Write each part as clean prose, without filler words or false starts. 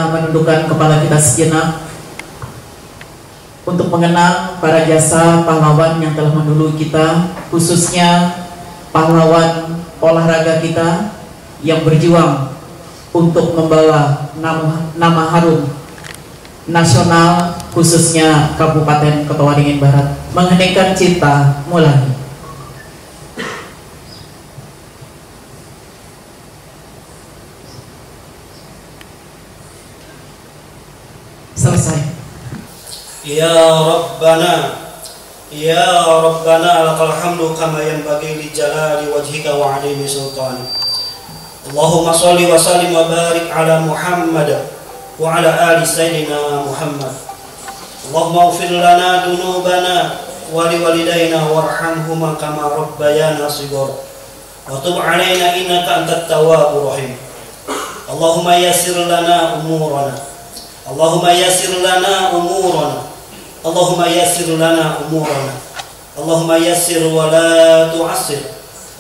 kita menundukkan kepala kita sejenak untuk mengenang para jasa pahlawan yang telah mendahului kita, khususnya pahlawan olahraga kita yang berjuang untuk membawa nama harum nasional, khususnya Kabupaten Kota Waringin Barat. Mengheningkan cipta mulai. Selesai. Ya Rabbana, Ya Rabbana, lakal hamdu kama yanbaghi li jalali wajhika wa 'azimi sultani. Allahumma shalli wa sallim wa barik ala Muhammad wa ala ali sayyidina Muhammad. Allahumma ighfir lana dunubana wa li walidayna warhamhuma kama rabbayana shighara. Wa tub 'alaina innaka antat tawwabur rahim. Allahumma yassir lana umurana. Allahumma yassir lana umurana. Allahumma yassir lana umurana. Allahumma yassir wa la tu'assir.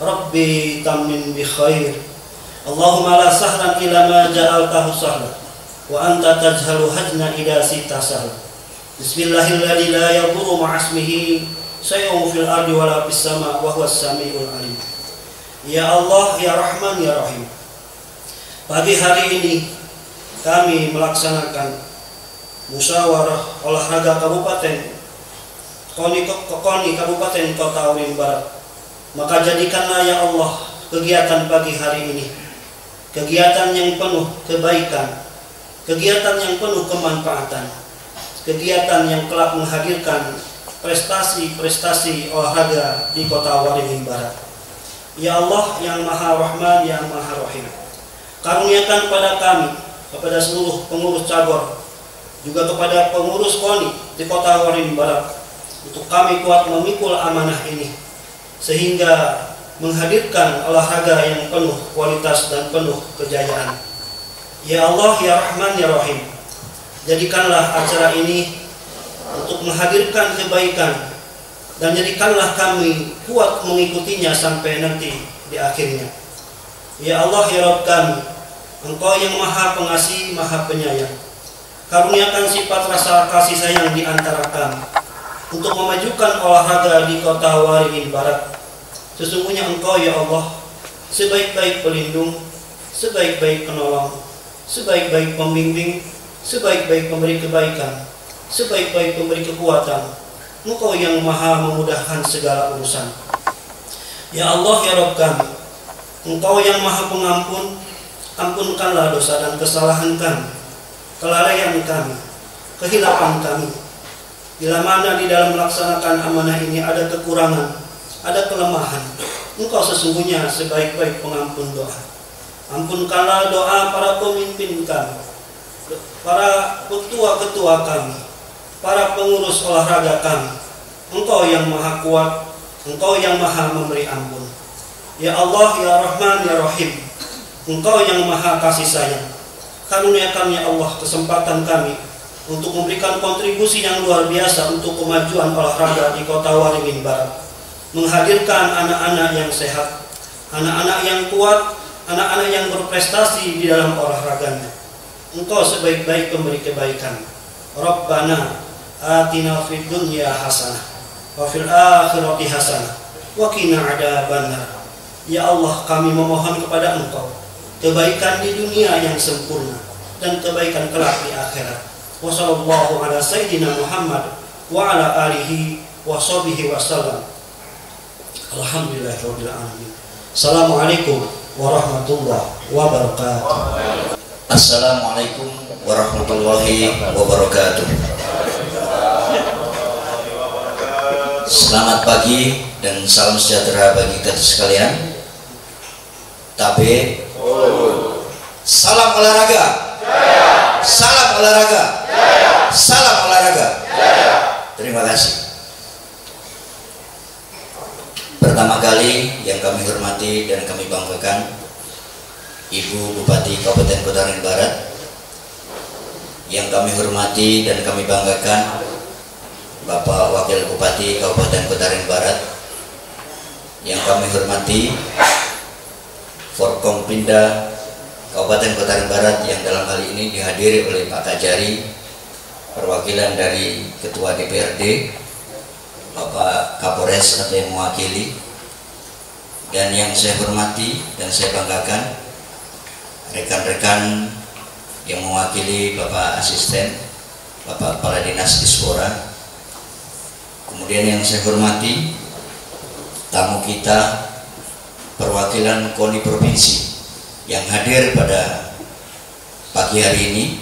Rabbi tammin bi khair. Allahumma la sahlan illa ma ja'altahu sahlan wa anta tajhalu hajna ila sita sahlan. Bismillahilladzi la yadurru ma'asmihi syai'un fil ardi wa la fis sama' wa huwas samiul alim. Ya Allah, ya Rahman, ya Rahim. Pagi hari ini kami melaksanakan musyawarah olahraga Kabupaten Koni Kabupaten Kota Waringin Barat. Maka jadikanlah ya Allah kegiatan pagi hari ini kegiatan yang penuh kebaikan, kegiatan yang penuh kemanfaatan, kegiatan yang kelak menghadirkan prestasi-prestasi olahraga di Kota Waringin Barat. Ya Allah yang Maha Rahman, yang Maha Rahim, karuniakan pada kami, kepada seluruh pengurus cabur, juga kepada pengurus KONI di Kota Waringin Barat, untuk kami kuat memikul amanah ini sehingga menghadirkan olahraga yang penuh kualitas dan penuh kejayaan. Ya Allah, ya Rahman, ya Rahim, jadikanlah acara ini untuk menghadirkan kebaikan dan jadikanlah kami kuat mengikutinya sampai nanti di akhirnya. Ya Allah, ya Rabb kami, Engkau yang Maha Pengasih, Maha Penyayang, karuniakan sifat rasa kasih sayang di antara kami untuk memajukan olahraga di Kota Waringin Barat. Sesungguhnya Engkau ya Allah sebaik-baik pelindung, sebaik-baik penolong, sebaik-baik pembimbing, sebaik-baik pemberi kebaikan, sebaik-baik pemberi kekuatan. Engkau yang Maha memudahkan segala urusan. Ya Allah, ya Rabb kami, Engkau yang Maha Pengampun, ampunkanlah dosa dan kesalahan kami, kelalaian kami, kehilapan kami. Bila mana di dalam melaksanakan amanah ini ada kekurangan, ada kelemahan, Engkau sesungguhnya sebaik-baik pengampun doa. Ampunkanlah doa para pemimpin kami, para ketua-ketua kami, para pengurus olahraga kami. Engkau yang Maha Kuat, Engkau yang Maha memberi ampun. Ya Allah, ya Rahman, ya Rahim, Engkau yang Maha kasih sayang, karuniakan ya Allah kesempatan kami untuk memberikan kontribusi yang luar biasa untuk kemajuan olahraga di Kota Waringin Barat, menghadirkan anak-anak yang sehat, anak-anak yang kuat, anak-anak yang berprestasi di dalam olahraganya. Engkau sebaik-baik pemberi kebaikan. Rabbana atina fid dunya hasanah wa fil akhirati hasanah wa qina adzabannar. Ya Allah, kami memohon kepada Engkau kebaikan di dunia yang sempurna dan kebaikan kelak di akhirat. Wa sallallahu ala sayyidina Muhammad wa ala alihi wa sahbihi wasallam. Alhamdulillahirabbil alamin. Assalamualaikum warahmatullahi wabarakatuh. Assalamualaikum warahmatullahi wabarakatuh. Selamat pagi dan salam sejahtera bagi kita sekalian. Tabe. Salam olahraga. Jaya. Salam olahraga. Jaya. Salam olahraga. Jaya. Terima kasih. Pertama kali yang kami hormati dan kami banggakan Ibu Bupati Kabupaten Kota Waringin Barat, yang kami hormati dan kami banggakan Bapak Wakil Bupati Kabupaten Kota Waringin Barat, yang kami hormati Forkompinda Kabupaten Kota Barat yang dalam hal ini dihadiri oleh Pak Kajari, perwakilan dari Ketua DPRD, Bapak Kapolres atau yang mewakili, dan yang saya hormati dan saya banggakan rekan-rekan yang mewakili Bapak Asisten, Bapak Kepala Dinas Dispora. Kemudian yang saya hormati tamu kita perwakilan KONI Provinsi yang hadir pada pagi hari ini,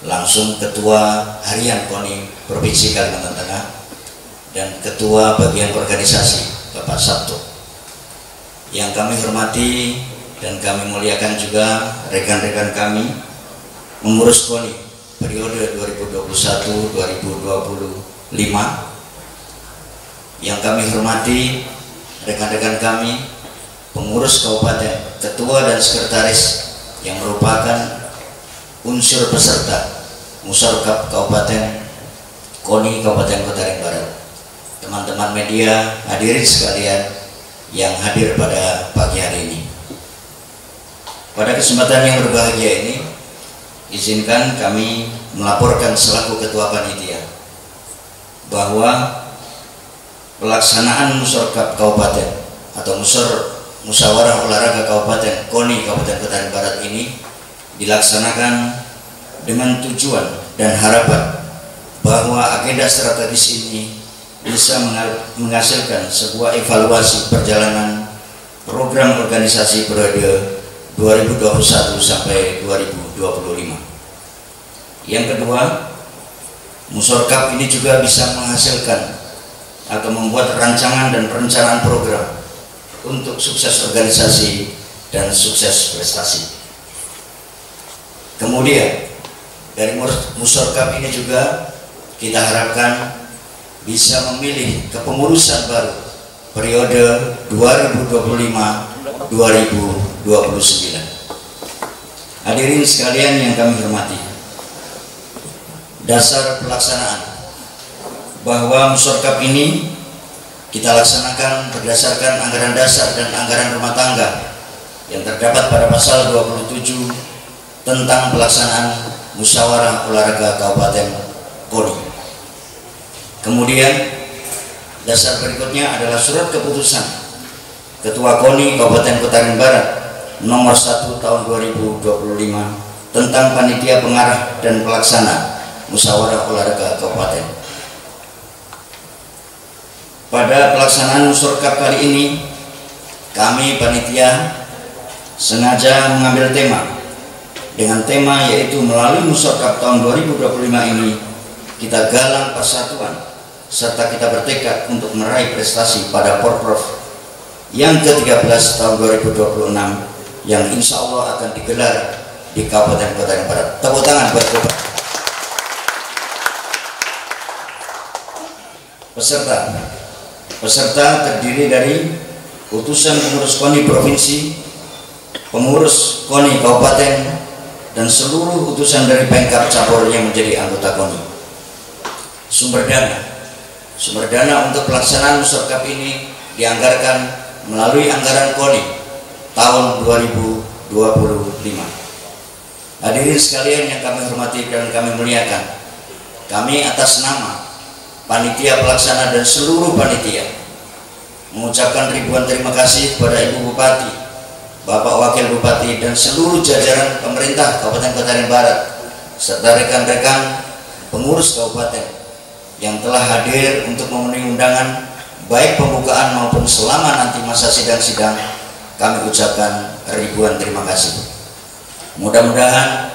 langsung Ketua Harian KONI Provinsi Kalimantan Tengah dan Ketua Bagian Organisasi Bapak Sabto. Yang kami hormati dan kami muliakan juga rekan-rekan kami mengurus KONI periode 2021-2025. Yang kami hormati rekan-rekan kami pengurus kabupaten, ketua dan sekretaris yang merupakan unsur peserta Musyawarah Kabupaten KONI Kabupaten Kota Barat, teman-teman media, hadirin sekalian yang hadir pada pagi hari ini. Pada kesempatan yang berbahagia ini, izinkan kami melaporkan selaku ketua panitia bahwa pelaksanaan Musyawarah Kabupaten atau Musyawarah Olahraga Kabupaten KONI Kabupaten Kota Barat ini dilaksanakan dengan tujuan dan harapan bahwa agenda strategis ini bisa menghasilkan sebuah evaluasi perjalanan program organisasi periode 2021 sampai 2025. Yang kedua, Musyawarah ini juga bisa menghasilkan atau membuat rancangan dan perencanaan program untuk sukses organisasi dan sukses prestasi. Kemudian dari Musyawarah ini juga kita harapkan bisa memilih kepengurusan baru periode 2025-2029. Hadirin sekalian yang kami hormati, dasar pelaksanaan bahwa Musyawarah ini kita laksanakan berdasarkan anggaran dasar dan anggaran rumah tangga yang terdapat pada pasal 27 tentang pelaksanaan Musyawarah Olahraga Kabupaten KONI. Kemudian dasar berikutnya adalah surat keputusan Ketua KONI Kabupaten Kota Barat nomor 1 tahun 2025 tentang panitia pengarah dan pelaksana Musyawarah Olahraga Kabupaten. Pada pelaksanaan Musyawarah kali ini, kami panitia sengaja mengambil dengan tema yaitu melalui Musyawarah tahun 2025 ini kita galang persatuan serta kita bertekad untuk meraih prestasi pada Porprov yang ke-13 tahun 2026 yang insya Allah akan digelar di Kabupaten Kota Barat. Tepuk tangan buat Bapak. Peserta terdiri dari utusan pengurus KONI Provinsi, pengurus KONI Kabupaten, dan seluruh utusan dari Pemkab Cabur yang menjadi anggota KONI. Sumber dana untuk pelaksanaan Musyawarah ini dianggarkan melalui anggaran KONI tahun 2025. Hadirin sekalian yang kami hormati dan kami muliakan, kami atas nama panitia pelaksana dan seluruh panitia mengucapkan ribuan terima kasih kepada Ibu Bupati, Bapak Wakil Bupati, dan seluruh jajaran pemerintah Kabupaten Kota Barat serta rekan-rekan pengurus kabupaten yang telah hadir untuk memenuhi undangan baik pembukaan maupun selama nanti masa sidang-sidang. Kami ucapkan ribuan terima kasih. Mudah-mudahan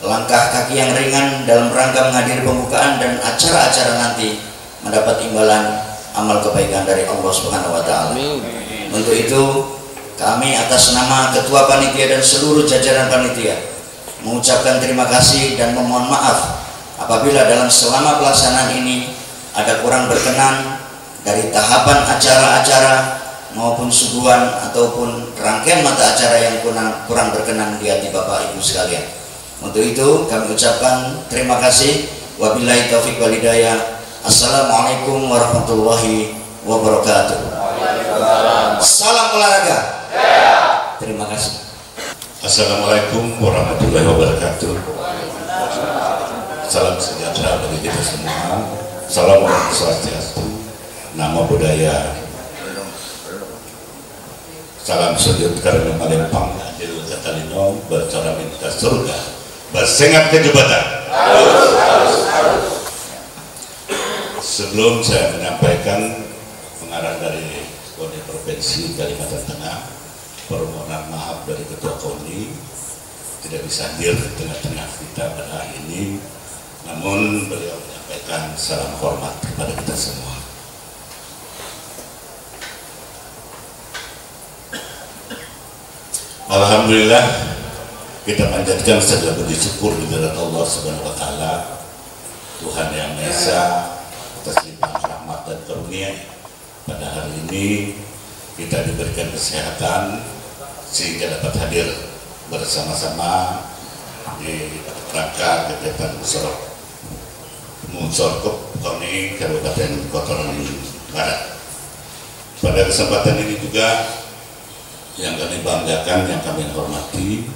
langkah kaki yang ringan dalam rangka menghadiri pembukaan dan acara-acara nanti mendapat imbalan amal kebaikan dari Allah Subhanahu wa taala. Untuk itu kami atas nama ketua panitia dan seluruh jajaran panitia mengucapkan terima kasih dan memohon maaf apabila dalam selama pelaksanaan ini ada kurang berkenan dari tahapan acara-acara maupun suguhan ataupun rangkaian mata acara yang kurang berkenan di hati Bapak Ibu sekalian. Untuk itu kami ucapkan terima kasih. Wabillahi taufiq wal hidayah. Assalamualaikum warahmatullahi wabarakatuh. Salam olahraga. Terima kasih. Assalamualaikum warahmatullahi wabarakatuh. Salam sejahtera bagi kita semua. Salam swastiastu, nama budaya. Salam sujud karena malempang adil katalino bercara minta surga bersengat ke jabatan. Sebelum saya menyampaikan pengarah dari KONI Provinsi Kalimantan Tengah, permohonan maaf dari Ketua KONI tidak bisa hadir di tengah-tengah kita pada hari ini, namun beliau menyampaikan salam hormat kepada kita semua. Alhamdulillah, kita panjatkan segala puji syukur kehadirat Allah Subhanahu wa taala, Tuhan yang Maha Esa, atas limpahan rahmat dan karunia. Pada hari ini kita diberikan kesehatan sehingga dapat hadir bersama-sama di rangka kegiatan Musorkop KONI Kabupaten Kotoran Barat. Pada kesempatan ini juga yang kami banggakan, yang kami hormati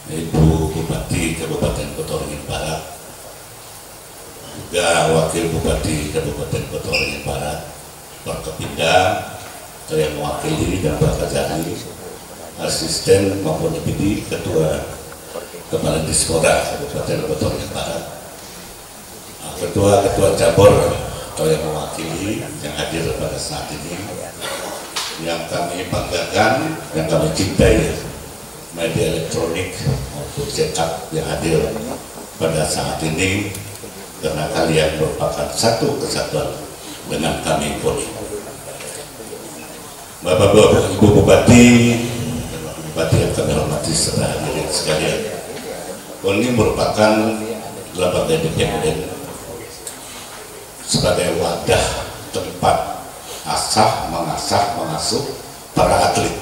Ibu Bupati Kabupaten Kotoran Barat, juga Wakil Bupati Kabupaten Kotoran Barat, Forkopimda, saya mewakili dan Pak Kajari, asisten maupun deputi ketua kepala Dispora Kabupaten Kotoran Barat, ketua cabur atau yang mewakili yang hadir pada saat ini, yang kami banggakan, yang kami cintai, media elektronik maupun cetak yang hadir pada saat ini, karena kalian merupakan satu kesatuan dengan kami KONI. Bapak-bapak, Ibu Bupati, dan Wakil Bupati yang kami hormati serta hadirin sekalian, KONI merupakan lembaga independen sebagai wadah tempat mengasuh para atlet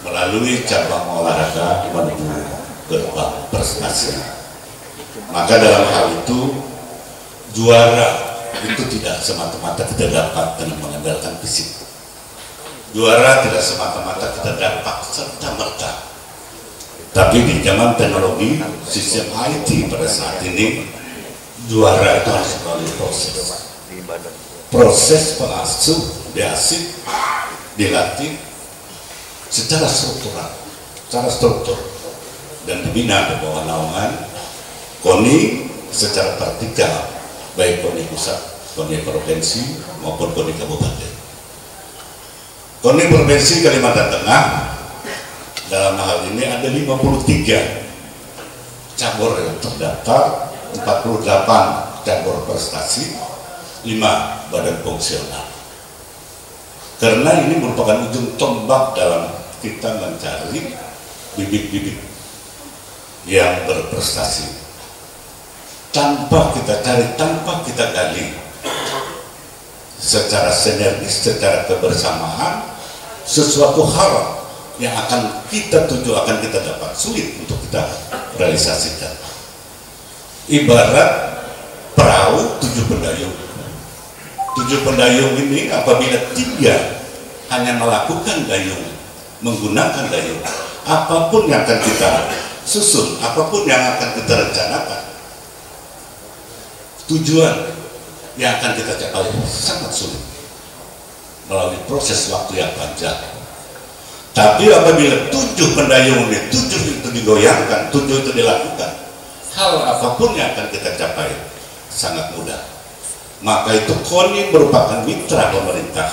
melalui cabang olahraga menuju gerbang prestasi. Maka dalam hal itu, juara itu tidak semata-mata kita dapat dengan mengandalkan fisik. Juara tidak semata-mata kita dapat serta-merta. Tapi di zaman teknologi, sistem IT pada saat ini, juara itu harus melalui proses pengasuh, dilatih secara struktur dan dibina di bawah naungan KONI secara vertikal, baik KONI pusat, KONI provinsi maupun KONI kabupaten. KONI Provinsi Kalimantan Tengah dalam hal ini ada 53 cabur yang terdaftar, 48 cabur prestasi, 5 badan fungsional. Karena ini merupakan ujung tombak dalam kita mencari bibit-bibit yang berprestasi. Tanpa kita cari, tanpa kita gali secara sinergis, secara kebersamaan, sesuatu hal yang akan kita tuju, akan kita dapat sulit untuk kita realisasikan. Ibarat perahu 7 pendayung. 7 pendayung ini apabila 3 hanya melakukan dayung, menggunakan dayung, apapun yang akan kita susun, apapun yang akan kita rencanakan, tujuan yang akan kita capai sangat sulit melalui proses waktu yang panjang. Tapi apabila 7 pendayung ini, 7 itu digoyangkan, 7 itu dilakukan, hal apapun yang akan kita capai sangat mudah. Maka itu KONI merupakan mitra pemerintah.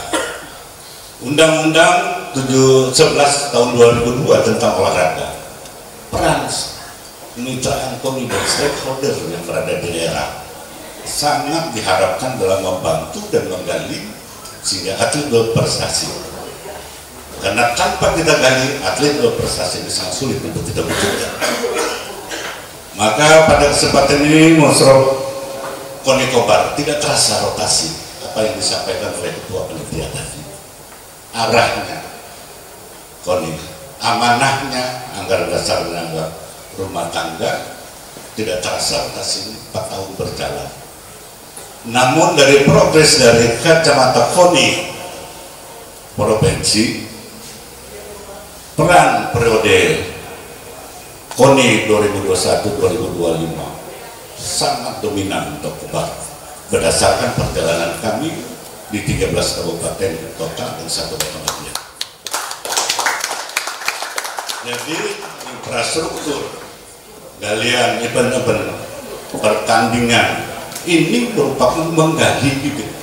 Undang-Undang 11 tahun 2002 tentang olahraga, peran kemitraan KONI dan stakeholder yang berada di daerah sangat diharapkan dalam membantu dan menggali sehingga atlet berprestasi. Karena tanpa kita gali, atlet berprestasi ini sangat sulit untuk kita wujudkan. Maka pada kesempatan ini Musrok KONI Kobar tidak terasa rotasi apa yang disampaikan oleh Ketua Panitia tadi. Arahnya KONI, amanahnya anggaran dasar dan anggaran rumah tangga tidak terasa rotasi 4 tahun berjalan. Namun dari progres dari kacamata KONI provinsi peran periode KONI 2021-2025 sangat dominan untuk Kobar berdasarkan perjalanan kami di 13 kabupaten kota dan 1 kota bagian. Jadi infrastruktur galian event-event pertandingan ini merupakan menggali bibit.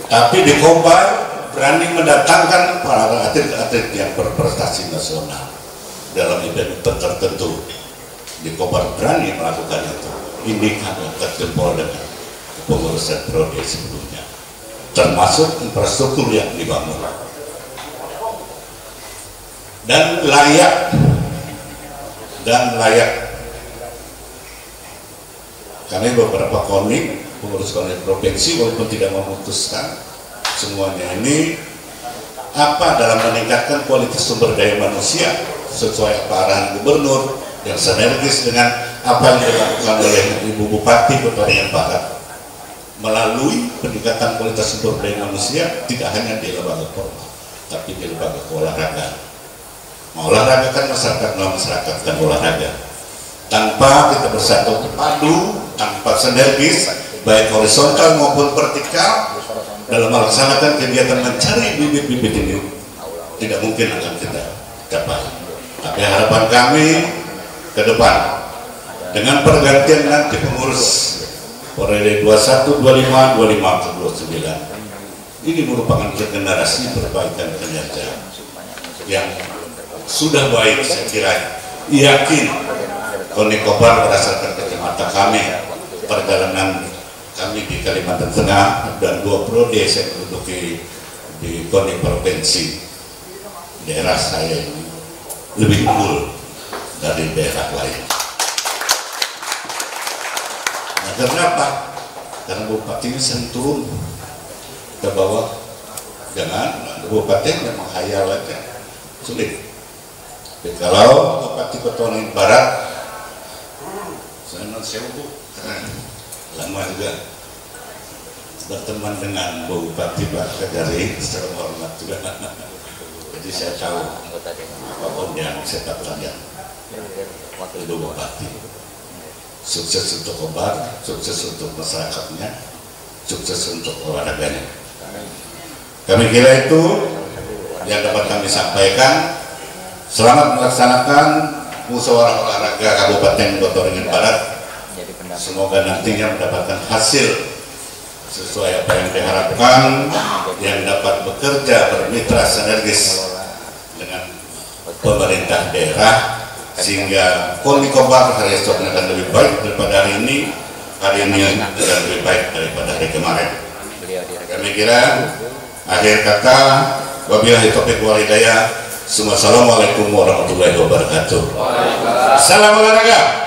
Tapi di Kobar berani mendatangkan para atlet-atlet yang berprestasi nasional dalam event tertentu. Di Kobar berani melakukan itu. Ini hanya terjempol dengan pengurusan periode sebelumnya, termasuk infrastruktur yang dibangun dan layak kami beberapa KONI, pengurus KONI provinsi walaupun tidak memutuskan semuanya ini apa dalam meningkatkan kualitas sumber daya manusia sesuai arahan gubernur yang sinergis dengan apa yang dilakukan oleh Ibu Bupati Kota Waringin Barat melalui peningkatan kualitas sumber daya manusia tidak hanya di lembaga formal tapi di lembaga olahraga. Olahraga kan masyarakat kan olahraga. Tanpa kita bersatu padu, tanpa sinergis baik horizontal maupun vertikal dalam melaksanakan kegiatan mencari bibit-bibit ini tidak mungkin akan kita capai. Tapi harapan kami ke depan dengan pergantian nanti pengurus periode 21, 25, 25 ke 29 ini merupakan generasi perbaikan kinerja yang sudah baik. Saya kira yakin KONI Kobar berdasarkan kacamata kami perjalanan kami di Kalimantan Tengah dan 2 periode saya menduduki di KONI provinsi, daerah saya ini lebih unggul dari daerah lain. Nah, kenapa? Karena bupati ini sering turun ke bawah, jangan bupati yang menghayal aja sulit. Jadi kalau Bupati Kota Waringin Barat, saya lama juga berteman dengan Bupati Pak Kajari secara hormat juga. Jadi saya tahu apapun yang saya lakukan Ibu Bupati. Sukses untuk Kobar, sukses untuk masyarakatnya, sukses untuk olahraganya. Kami kira itu yang dapat kami sampaikan. Selamat melaksanakan musyawarah olahraga Kabupaten Kota Waringin Barat. Semoga nantinya mendapatkan hasil sesuai apa yang diharapkan, yang dapat bekerja bermitra sinergis dengan pemerintah daerah sehingga KONI Kobar hari esok akan lebih baik daripada hari ini akan lebih baik daripada hari kemarin. Kami kira akhir kata wabillahi taufiq wal hidayah. Assalamualaikum warahmatullahi wabarakatuh. Salam olahraga.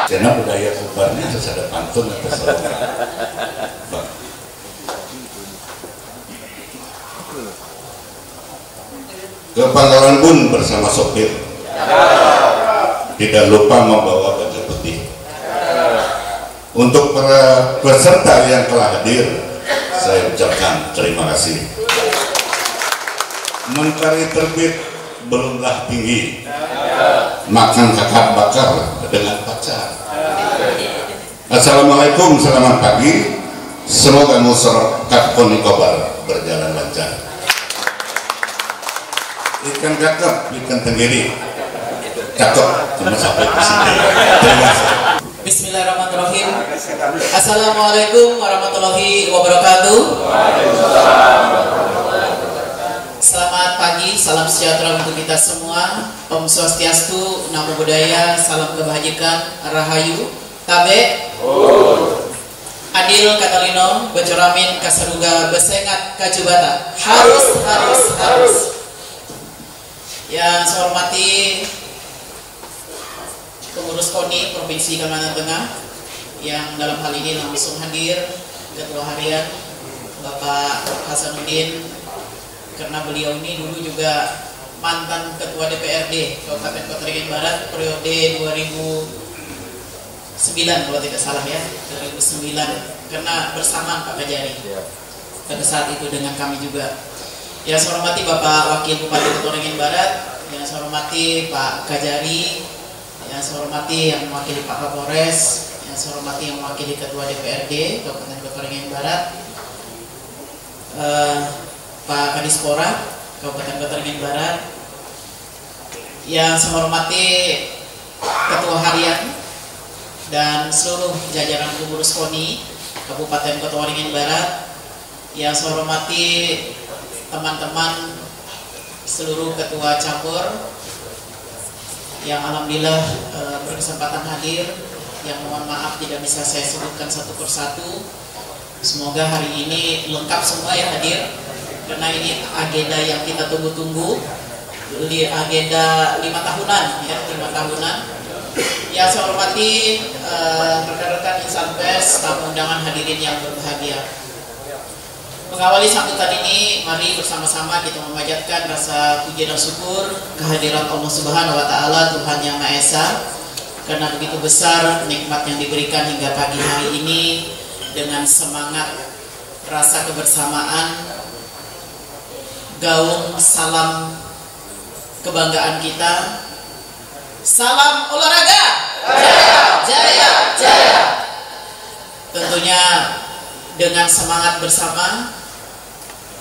Karena budaya Kobarnya harus ada pantun atau salam. Ke Pangkalan Bun bersama sopir. Tidak lupa membawa baju putih. Untuk para peserta yang telah hadir, saya ucapkan terima kasih. Mentari terbit belumlah tinggi, makan kakak bakar dengan pacar. Assalamualaikum, selamat pagi. Semoga musyawarah KONI Kobar berjalan lancar. Ikan cakep, ikan tenggiri cakep, cuma sampai di sini. Terima kasih. Bismillahirrahmanirrahim. Assalamualaikum warahmatullahi wabarakatuh. Selamat pagi, salam sejahtera untuk kita semua. Om Swastiastu, Namo Buddhaya, salam kebajikan, Rahayu, Tabe, Adil Katalino, Becoramin, Kasaruga, Besengat, Kajubata. Harus. Yang saya hormati pengurus KONI Provinsi Kalimantan Tengah yang dalam hal ini langsung hadir, Ketua Harian Bapak Hasanuddin, karena beliau ini dulu juga mantan Ketua DPRD Kabupaten Kota Waringin Barat periode 2009 kalau tidak salah ya, 2009, karena bersama Pak Kajari pada saat itu dengan kami juga. Yang saya hormati Bapak Wakil Bupati Ketorengin Barat, yang saya hormati Pak Kajari, yang saya hormati yang mewakili Pak Kapolres, yang saya hormati yang mewakili Ketua DPRD Kabupaten Ketorengin Barat, Pak Kadispora Kabupaten Ketorengin Barat, yang saya hormati Ketua Harian dan seluruh jajaran pengurus KONI Kabupaten Ketorengin Barat, yang saya hormati teman-teman seluruh ketua cabur yang alhamdulillah berkesempatan hadir, yang mohon maaf tidak bisa saya sebutkan satu persatu. Semoga hari ini lengkap semua ya hadir, karena ini agenda yang kita tunggu-tunggu, agenda 5 tahunan ya, 5 tahunan. Yang saya hormati rekan-rekan insan pers, tamu undangan hadirin yang berbahagia. Mengawali sambutan ini, mari bersama-sama kita memanjatkan rasa puji dan syukur kehadiran Allah Subhanahu wa Ta'ala, Tuhan Yang Maha Esa, karena begitu besar nikmat yang diberikan hingga pagi hari ini. Dengan semangat rasa kebersamaan, gaung salam kebanggaan kita, salam olahraga jaya jaya jaya. Tentunya dengan semangat bersama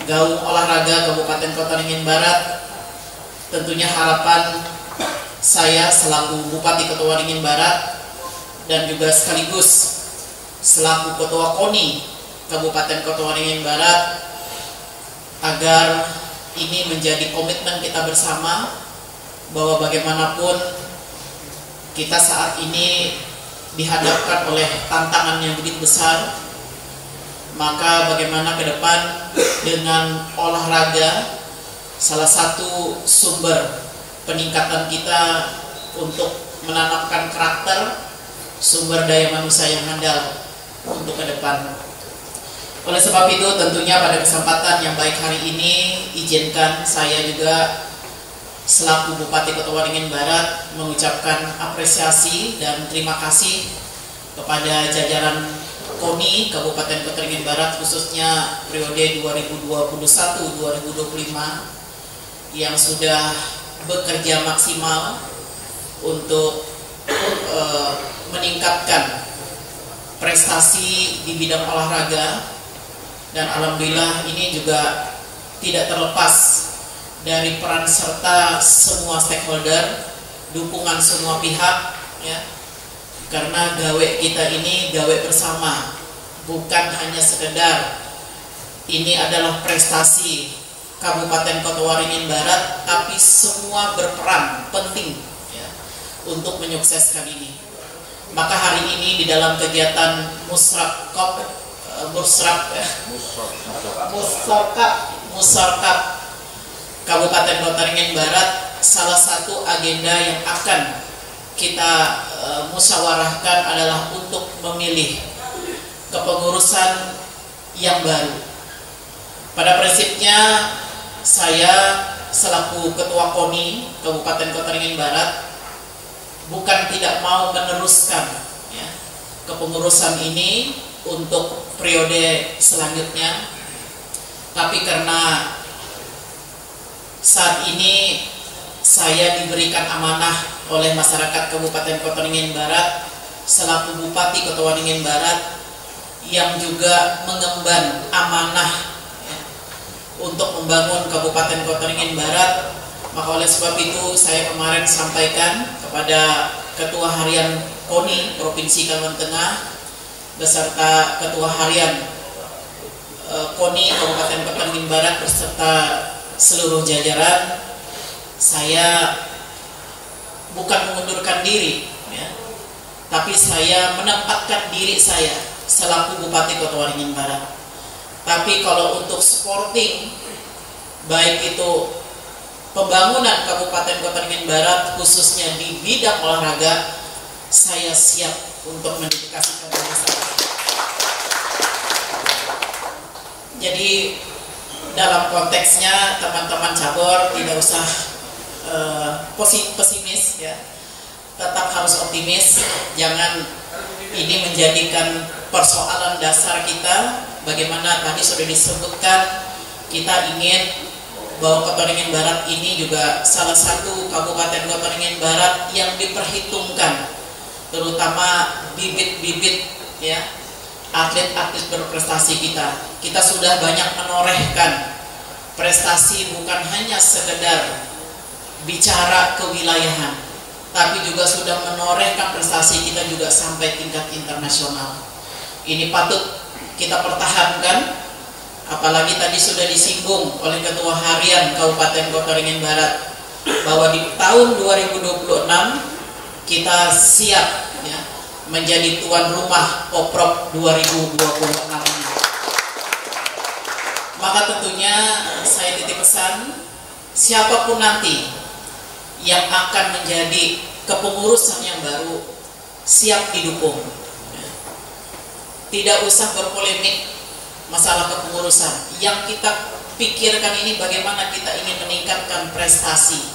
gaung olahraga Kabupaten Ketorengin Barat, tentunya harapan saya selaku Bupati Ketorengin Barat dan juga sekaligus selaku Ketua KONI Kabupaten Ketorengin Barat, agar ini menjadi komitmen kita bersama bahwa bagaimanapun kita saat ini dihadapkan oleh tantangan yang begitu besar, maka bagaimana ke depan dengan olahraga, salah satu sumber peningkatan kita untuk menanamkan karakter, sumber daya manusia yang handal untuk ke depan. Oleh sebab itu tentunya pada kesempatan yang baik hari ini, izinkan saya juga selaku Bupati Ketorengin Barat mengucapkan apresiasi dan terima kasih kepada jajaran KONI Kabupaten Ketorengin Barat, khususnya periode 2021-2025 yang sudah bekerja maksimal untuk meningkatkan prestasi di bidang olahraga, dan alhamdulillah ini juga tidak terlepas dari peran serta semua stakeholder, dukungan semua pihak ya. Karena gawe kita ini gawe bersama, bukan hanya sekedar ini adalah prestasi Kabupaten Ketorengin Barat, tapi semua berperan penting ya, untuk menyukseskan ini. Maka hari ini di dalam kegiatan Musyarakah Kabupaten Ketorengin Barat, salah satu agenda yang akan kita musyawarahkan adalah untuk memilih kepengurusan yang baru. Pada prinsipnya saya selaku Ketua KONI Kabupaten Ketorengin Barat bukan tidak mau meneruskan ya, kepengurusan ini untuk periode selanjutnya, tapi karena saat ini saya diberikan amanah oleh masyarakat Kabupaten Ketorengin Barat selaku Bupati Ketorengin Barat yang juga mengemban amanah ya, untuk membangun Kabupaten Ketorengin Barat. Maka oleh sebab itu saya kemarin sampaikan kepada Ketua Harian KONI Provinsi Kalimantan Tengah beserta Ketua Harian KONI Kabupaten Ketorengin Barat beserta seluruh jajaran, saya bukan mengundurkan diri ya, tapi saya menempatkan diri saya selaku Bupati Ketorengin Barat. Tapi kalau untuk sporting, baik itu pembangunan Kabupaten Ketorengin Barat khususnya di bidang olahraga, saya siap untuk mendedikasikan diri saya. Jadi dalam konteksnya teman-teman cabur tidak usah pesimis ya, tetap harus optimis. Jangan ini menjadikan persoalan dasar kita. Bagaimana tadi sudah disebutkan, kita ingin bahwa Kota Waringin Barat ini juga salah satu kabupaten Kota Waringin Barat yang diperhitungkan, terutama bibit-bibit ya atlet-atlet berprestasi kita. Kita sudah banyak menorehkan prestasi, bukan hanya sekedar bicara kewilayahan, tapi juga sudah menorehkan prestasi kita juga sampai tingkat internasional. Ini patut kita pertahankan. Apalagi tadi sudah disinggung oleh Ketua Harian Kabupaten Kota Waringin Barat bahwa di tahun 2026 kita siap ya, menjadi tuan rumah Poprov 2026 ini. Maka tentunya saya titip pesan, siapapun nanti yang akan menjadi kepengurusan yang baru siap didukung. Tidak usah berpolemik masalah kepengurusan. Yang kita pikirkan ini bagaimana kita ingin meningkatkan prestasi.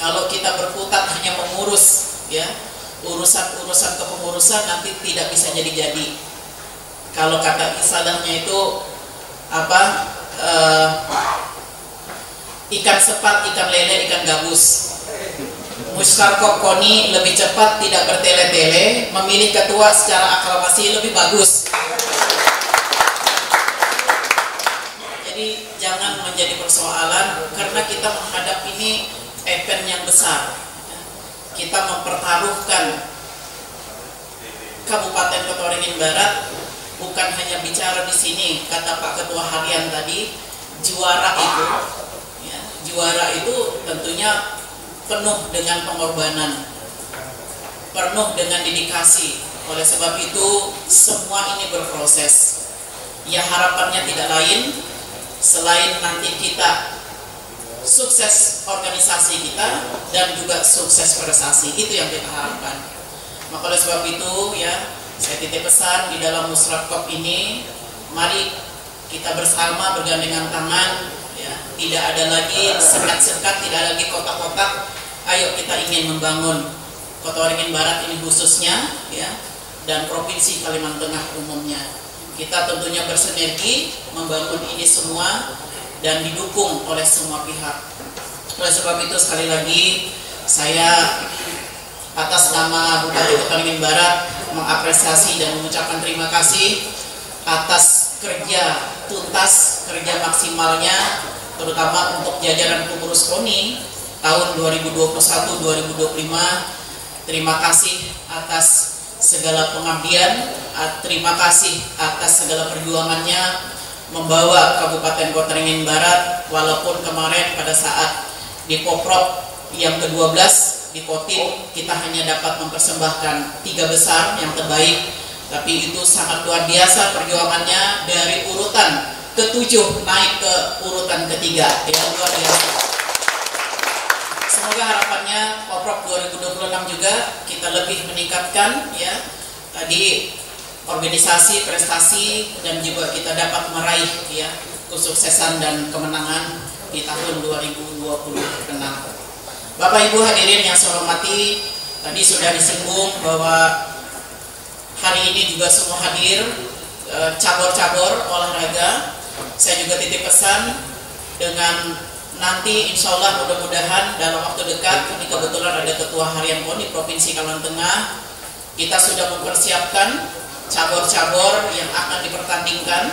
Kalau kita berkutat hanya mengurus ya urusan-urusan kepengurusan, nanti tidak bisa jadi-jadi. Kalau kata istilahnya itu apa, ikan sepat, ikan lele, ikan gabus. Mustarkop Koni lebih cepat, tidak bertele-tele, memilih ketua secara aklamasi lebih bagus. Jadi jangan menjadi persoalan, karena kita menghadap ini event yang besar. Kita mempertaruhkan Kabupaten Kota Waringin Barat, bukan hanya bicara di sini, kata Pak Ketua Harian tadi, juara itu, ya, juara itu tentunya penuh dengan pengorbanan, penuh dengan dedikasi. Oleh sebab itu semua ini berproses. Ya harapannya tidak lain selain nanti kita sukses organisasi kita dan juga sukses prestasi, itu yang kita harapkan. Maka oleh sebab itu ya, saya titip pesan di dalam Musrabkop ini, mari kita bersama bergandengan tangan ya, tidak ada lagi sekat-sekat, tidak ada lagi kotak-kotak. Ayo kita ingin membangun Kota Waringin Barat ini khususnya ya, dan Provinsi Kalimantan Tengah umumnya. Kita tentunya bersinergi membangun ini semua dan didukung oleh semua pihak. Oleh sebab itu sekali lagi saya atas nama Bupati Kota Waringin Barat mengapresiasi dan mengucapkan terima kasih atas kerja tuntas, kerja maksimalnya, terutama untuk jajaran pengurus KONI tahun 2021-2025. Terima kasih atas segala pengabdian, terima kasih atas segala perjuangannya membawa Kabupaten Kota Waringin Barat, walaupun kemarin pada saat di Poprov yang ke-12 di Kotim kita hanya dapat mempersembahkan 3 besar yang terbaik, tapi itu sangat luar biasa perjuangannya, dari urutan ke-7 naik ke urutan ke-3, ya luar biasa. Semoga harapannya Poprov 2026 juga kita lebih meningkatkan ya tadi organisasi, prestasi, dan juga kita dapat meraih ya kesuksesan dan kemenangan di tahun 2026. Bapak Ibu hadirin yang saya hormati, tadi sudah disinggung bahwa hari ini juga semua hadir cabur-cabur olahraga. Saya juga titip pesan dengan nanti insya Allah mudah-mudahan dalam waktu dekat, ini kebetulan ada Ketua Harian KONI Provinsi Kalimantan Tengah, kita sudah mempersiapkan cabur-cabur yang akan dipertandingkan,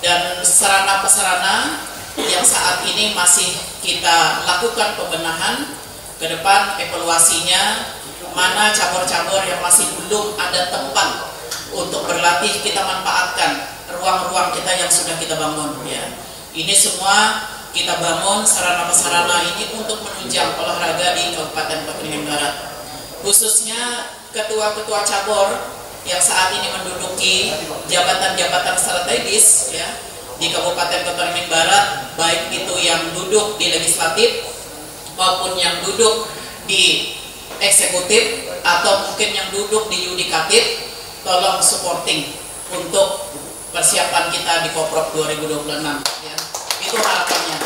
dan sarana-prasarana yang saat ini masih kita lakukan pembenahan. Ke depan evaluasinya, mana cabur-cabur yang masih belum ada tempat untuk berlatih, kita manfaatkan ruang-ruang kita yang sudah kita bangun ya. Ini semua kita bangun sarana-prasarana ini untuk menunjang olahraga di Kabupaten Kota Waringin Barat, khususnya ketua-ketua cabur yang saat ini menduduki jabatan-jabatan strategis ya di Kabupaten Kota Waringin Barat, baik itu yang duduk di legislatif maupun yang duduk di eksekutif atau mungkin yang duduk di yudikatif, tolong supporting untuk persiapan kita di Poprov 2026 ya. Itu harapannya.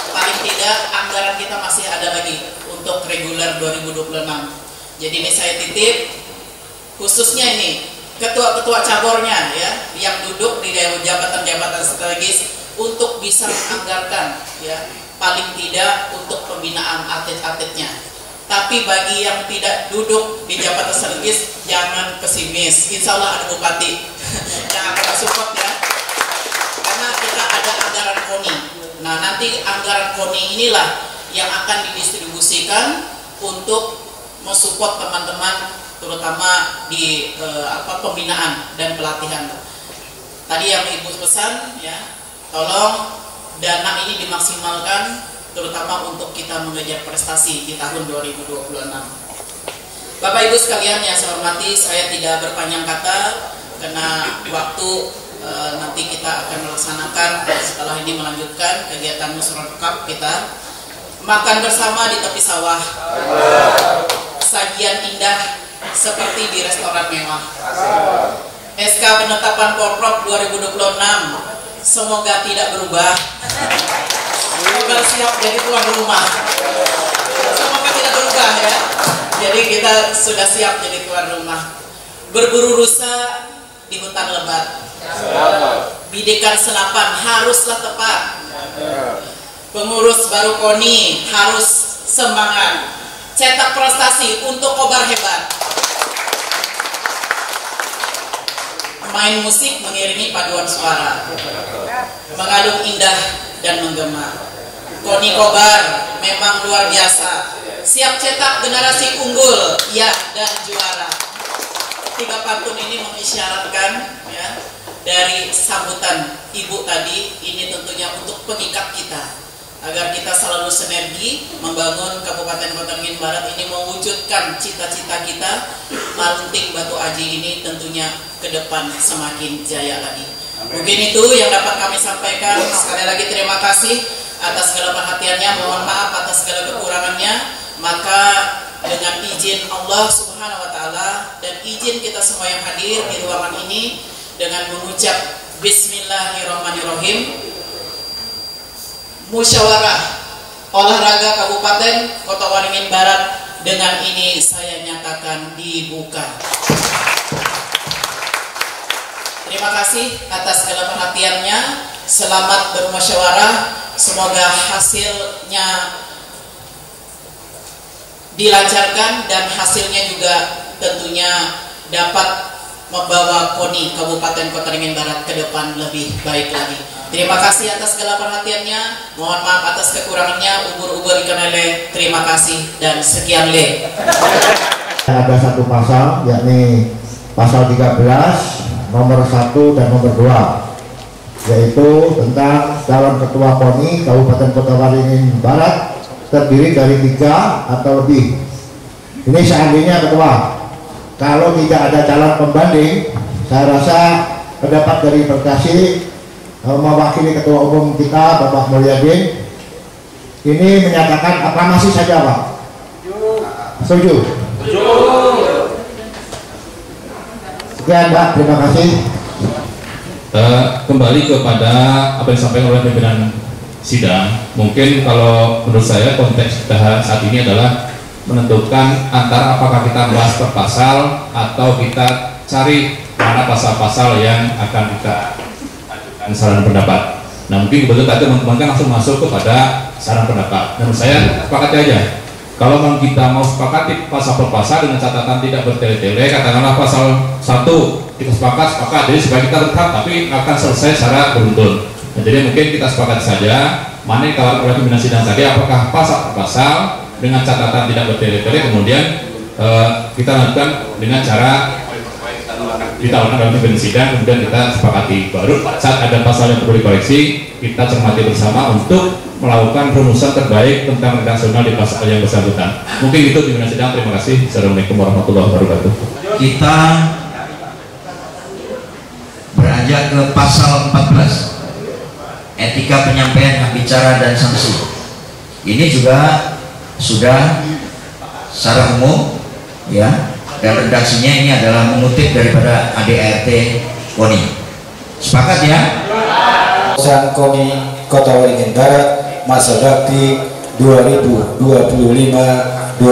Paling tidak anggaran kita masih ada lagi untuk reguler 2026. Jadi ini saya titip khususnya ini ketua-ketua cabornya ya yang duduk di jabatan-jabatan strategis untuk bisa menganggarkan ya paling tidak untuk pembinaan atlet-atletnya. Tapi bagi yang tidak duduk di jabatan strategis, jangan pesimis. Insya Allah ada bupati yang akan support ya. Karena kita ada anggaran KONI. Nah, nanti anggaran KONI inilah yang akan didistribusikan untuk mensupport teman-teman, terutama di pembinaan dan pelatihan. Tadi yang Ibu pesan ya, tolong dana ini dimaksimalkan, terutama untuk kita mengejar prestasi di tahun 2026. Bapak Ibu sekalian yang saya hormati, saya tidak berpanjang kata karena waktu nanti kita akan melaksanakan setelah ini melanjutkan kegiatan Musyawarah Cup kita makan bersama di tepi sawah, sajian indah seperti di restoran mewah. SK penetapan Porprov 2026 semoga tidak berubah. Semoga siap jadi tuan rumah. Semoga tidak berubah ya. Jadi kita sudah siap jadi tuan rumah. Berburu rusa di hutan lebat. Bidikan senapan haruslah tepat. Pengurus baru KONI harus semangat. Cetak prestasi untuk kobar hebat. Main musik mengiringi paduan suara. Mengalun indah dan menggema. KONI Kobar memang luar biasa. Siap cetak generasi unggul, ya, dan juara. 3 pantun ini mengisyaratkan ya, dari sambutan Ibu tadi, ini tentunya untuk pengikat kita agar kita selalu sinergi membangun Kabupaten Kota Waringin Barat ini, mewujudkan cita-cita kita. Malunting Batu Aji ini tentunya ke depan semakin jaya lagi. Mungkin itu yang dapat kami sampaikan. Sekali lagi terima kasih atas segala perhatiannya, mohon maaf atas segala kekurangannya. Maka dengan izin Allah Subhanahu wa Ta'ala dan izin kita semua yang hadir di ruangan ini, dengan mengucap Bismillahirrahmanirrahim, musyawarah olahraga Kabupaten Kota Waringin Barat dengan ini saya nyatakan dibuka. Terima kasih atas segala perhatiannya. Selamat bermusyawarah. Semoga hasilnya dilancarkan dan hasilnya juga tentunya dapat membawa KONI Kabupaten Kota Waringin Barat ke depan lebih baik lagi. Terima kasih atas segala perhatiannya. Mohon maaf atas kekurangannya. Ubur-ubur ikan lele. Terima kasih dan sekian le. Ada satu pasal, yakni pasal 13 nomor 1 dan nomor 2, yaitu tentang calon ketua KONI Kabupaten Kota Waringin Barat terdiri dari 3 atau lebih. Ini seandainya ketua, kalau tidak ada calon pembanding, saya rasa pendapat dari Perkasi mewakili ketua umum kita Bapak Mulyadin ini menyatakan aklamasi saja, Pak. Setuju? Sekian, Pak, terima kasih. Kembali kepada apa yang disampaikan oleh pimpinan sidang, mungkin kalau menurut saya konteks kita saat ini adalah menentukan antara apakah kita bahas per pasal atau kita cari mana pasal-pasal yang akan kita ajukan saran pendapat. Nah, mungkin kebetulan tadi teman-teman kan langsung masuk kepada saran pendapat. Dan saya sepakati aja, kalau memang kita mau sepakati pasal per pasal dengan catatan tidak bertele-tele, katakanlah pasal 1 kita sepakat, jadi supaya kita tetap, tapi akan selesai secara beruntun. Nah, jadi mungkin kita sepakat saja mana yang ditawarkan oleh pimpinan sidang tadi, apakah pasal per pasal dengan catatan tidak bertele-tele, kemudian kita lakukan dengan cara ditawarkan dalam pimpinan sidang, kemudian kita sepakati. Baru saat ada pasal yang perlu dikoreksi, kita cermati bersama untuk melakukan rumusan terbaik tentang redaksional di pasal yang bersangkutan. Mungkin itu pimpinan sidang. Terima kasih. Assalamualaikum warahmatullahi wabarakatuh. Kita beranjak ke pasal 14, etika penyampaian hak bicara dan sanksi. Ini juga sudah secara umum ya, dan redaksinya ini adalah mengutip daripada ADART KONI. Sepakat ya? Pesan KONI Kota Waringin Barat masa bakti 2025-2029.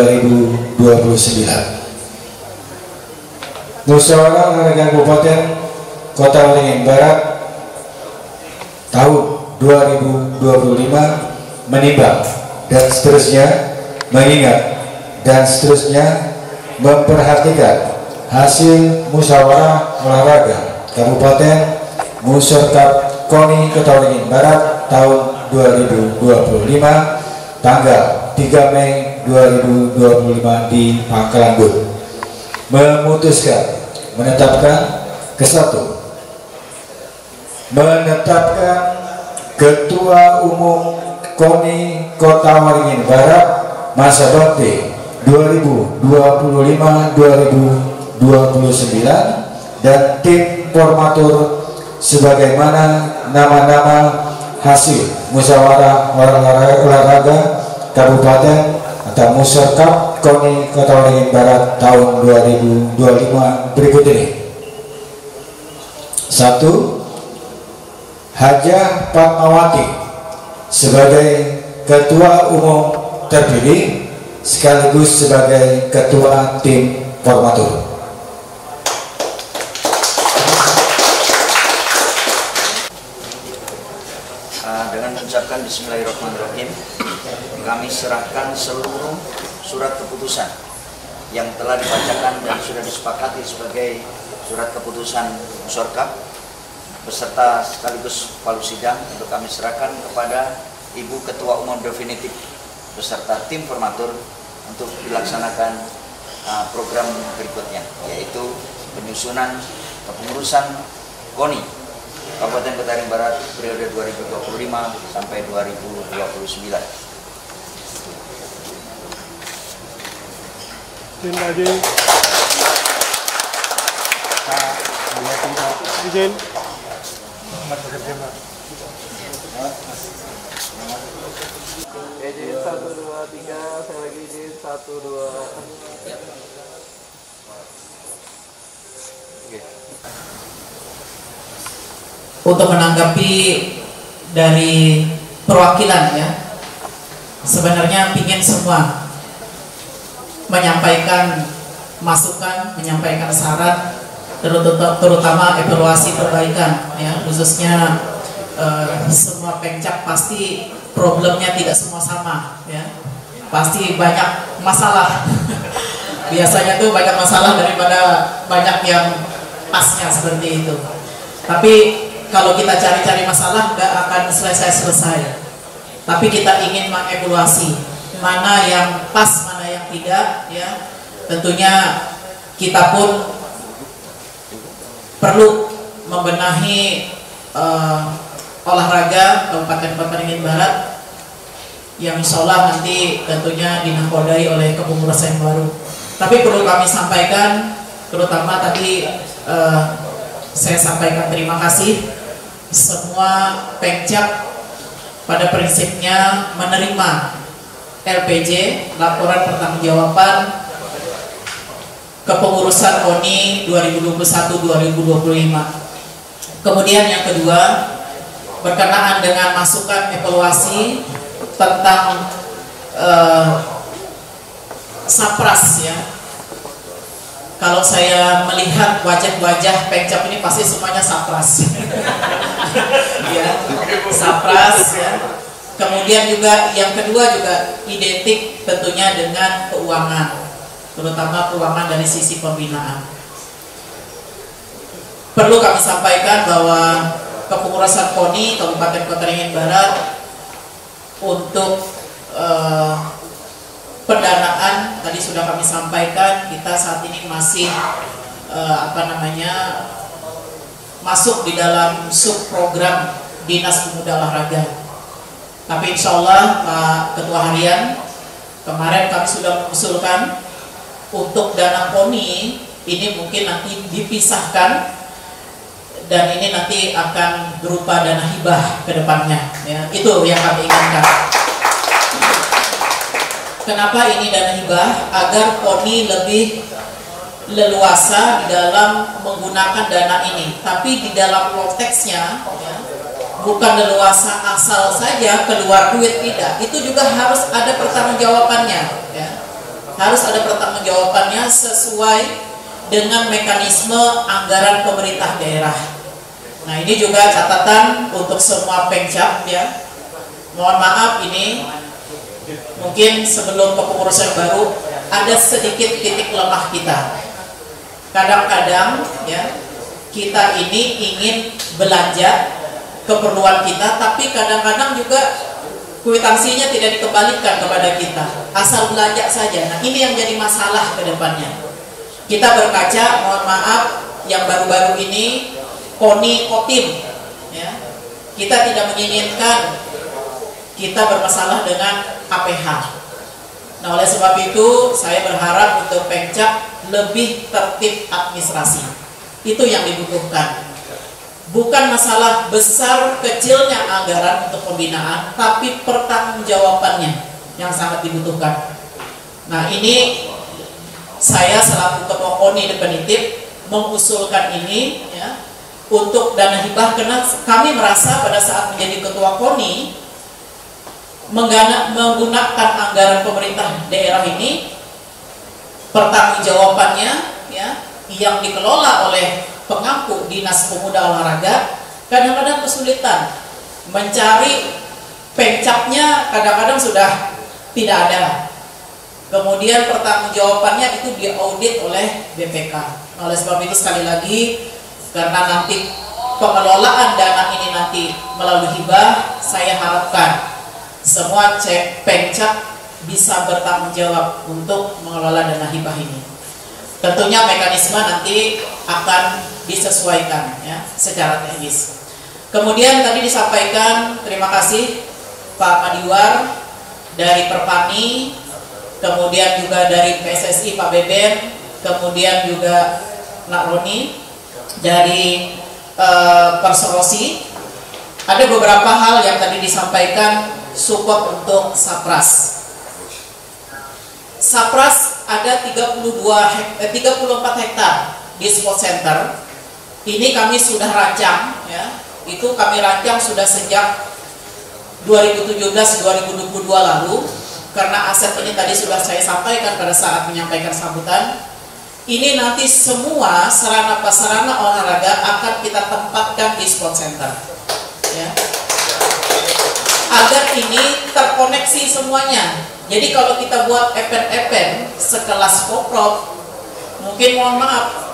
Musyawarah Olahraga Kabupaten Kota Waringin Barat tahun 2025 menimbang, dan seterusnya, mengingat, dan seterusnya, memperhatikan hasil musyawarah olahraga Kabupaten Musyawarah KONI Kota Waringin Barat tahun 2025 tanggal 3 Mei 2025 di Pangkalan Bun, memutuskan menetapkan ke-1, menetapkan Ketua Umum KONI Kota Waringin Barat masa bakti 2025-2029 dan tim formatur sebagaimana nama-nama hasil musyawarah olahraga Kabupaten atau Musyawarah KONI Kota Waringin Barat tahun 2025 berikut ini. 1. Hajah Fatmawati sebagai Ketua Umum terpilih sekaligus sebagai Ketua Tim Formatur. Dengan mengucapkan Bismillahirrahmanirrahim, kami serahkan seluruh surat keputusan yang telah dibacakan dan sudah disepakati sebagai surat keputusan Musyawarah beserta sekaligus palu sidang untuk kami serahkan kepada Ibu Ketua Umum definitif beserta tim formatur untuk dilaksanakan program berikutnya, yaitu penyusunan kepengurusan KONI Kabupaten Kota Waringin Barat periode 2025 sampai 2029. Izin. Izin 1, 2, 3, saya lagi izin 1, 2. Untuk menanggapi dari perwakilan ya, sebenarnya ingin semua menyampaikan masukan, menyampaikan saran, terutama evaluasi perbaikan ya, khususnya semua Pemcap pasti problemnya tidak semua sama ya, pasti banyak masalah biasanya tuh banyak masalah daripada banyak yang pasnya seperti itu. Tapi kalau kita cari-cari masalah nggak akan selesai-selesai, tapi kita ingin mengevaluasi mana yang pas, mana yang tidak ya. Tentunya kita pun perlu membenahi olahraga Kabupaten Kota Waringin Barat yang insya Allah nanti tentunya dinakodai oleh kepengurusan yang baru. Tapi perlu kami sampaikan, terutama tadi saya sampaikan terima kasih semua Pemcap pada prinsipnya menerima LPJ, laporan pertanggungjawaban kepengurusan KONI 2021-2025. Kemudian yang kedua, berkenaan dengan masukan evaluasi tentang Sapras ya. Kalau saya melihat wajah-wajah Pemcap ini pasti semuanya Sapras. Ya, Sapras ya. Kemudian juga yang kedua juga identik tentunya dengan keuangan, terutama keuangan dari sisi pembinaan. Perlu kami sampaikan bahwa kepengurusan KONI Kabupaten Kota Waringin Barat untuk pendanaan tadi sudah kami sampaikan, kita saat ini masih masuk di dalam subprogram Dinas Pemuda Olahraga. Tapi insya Allah Pak Ketua Harian kemarin kami sudah mengusulkan untuk dana KONI ini mungkin nanti dipisahkan dan ini nanti akan berupa dana hibah ke depannya ya. Itu yang kami inginkan. Kenapa ini dana hibah? Agar KONI lebih leluasa di dalam menggunakan dana ini. Tapi di dalam konteksnya ya, bukan leluasa asal saja keluar duit, tidak. Itu juga harus ada pertanggungjawabannya ya. Harus ada pertanggungjawabannya sesuai dengan mekanisme anggaran pemerintah daerah. Nah, ini juga catatan untuk semua Pemcap ya. mohon maaf ini mungkin sebelum kepengurusan baru ada sedikit titik lemah kita. Kadang-kadang ya kita ini ingin belanja keperluan kita, tapi kadang-kadang juga kwitansinya tidak dikembalikan kepada kita, asal belanja saja. Nah ini yang jadi masalah ke depannya. Kita berkaca, mohon maaf, yang baru-baru ini KONI Kotim ya, kita tidak menginginkan kita bermasalah dengan APH. Nah oleh sebab itu saya berharap untuk Pemcap lebih tertib administrasi. Itu yang dibutuhkan. Bukan masalah besar kecilnya anggaran untuk pembinaan, tapi pertanggungjawabannya yang sangat dibutuhkan. Nah ini saya selaku ketua KONI definitif mengusulkan ini ya, untuk dana hibah, karena kami merasa pada saat menjadi ketua KONI menggunakan anggaran pemerintah daerah ini, pertanggungjawabannya ya, yang dikelola oleh pengampu Dinas Pemuda Olahraga kadang-kadang kesulitan mencari Pemcapnya, kadang-kadang sudah tidak ada. Kemudian pertanggungjawabannya itu diaudit oleh BPK. Oleh sebab itu sekali lagi, karena nanti pengelolaan dana ini nanti melalui hibah, saya harapkan semua Pemcap bisa bertanggung jawab untuk mengelola dana hibah ini. Tentunya mekanisme nanti akan disesuaikan ya secara teknis. Kemudian tadi disampaikan terima kasih Pak Madiwar dari Perpani, kemudian juga dari PSSI Pak Beben, kemudian juga Nak Roni dari Perserosi. Ada beberapa hal yang tadi disampaikan support untuk Sapras. Sapras ada 34 hektar di sport center. Ini kami sudah rancang ya. Itu kami rancang sudah sejak 2017-2022 lalu, karena aset ini tadi sudah saya sampaikan pada saat menyampaikan sambutan. Ini nanti semua sarana prasarana olahraga akan kita tempatkan di sport center ya. Agar ini terkoneksi semuanya. Jadi kalau kita buat event-event sekelas Poprov, mungkin mohon maaf,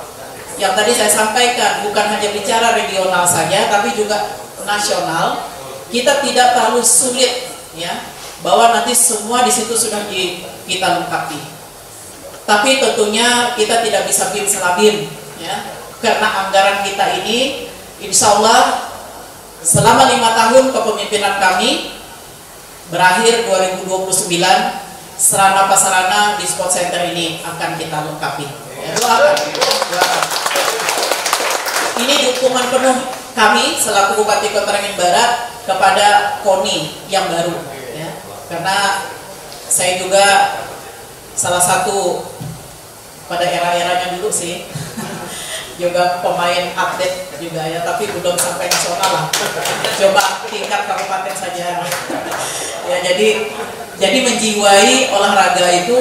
yang tadi saya sampaikan bukan hanya bicara regional saja, tapi juga nasional. Kita tidak terlalu sulit ya, bahwa nanti semua di situ sudah kita lengkapi. Tapi tentunya kita tidak bisa bim selabim ya, karena anggaran kita ini insya Allah selama 5 tahun kepemimpinan kami berakhir 2029, sarana prasarana di sport center ini akan kita lengkapi. Ya, doakan. Ini dukungan penuh kami selaku Bupati Kota Waringin Barat kepada KONI yang baru ya. Karena saya juga salah satu pada era-eranya dulu sih juga pemain atlet juga ya, tapi belum sampai nasional lah, coba tingkat kabupaten saja ya. Jadi menjiwai olahraga itu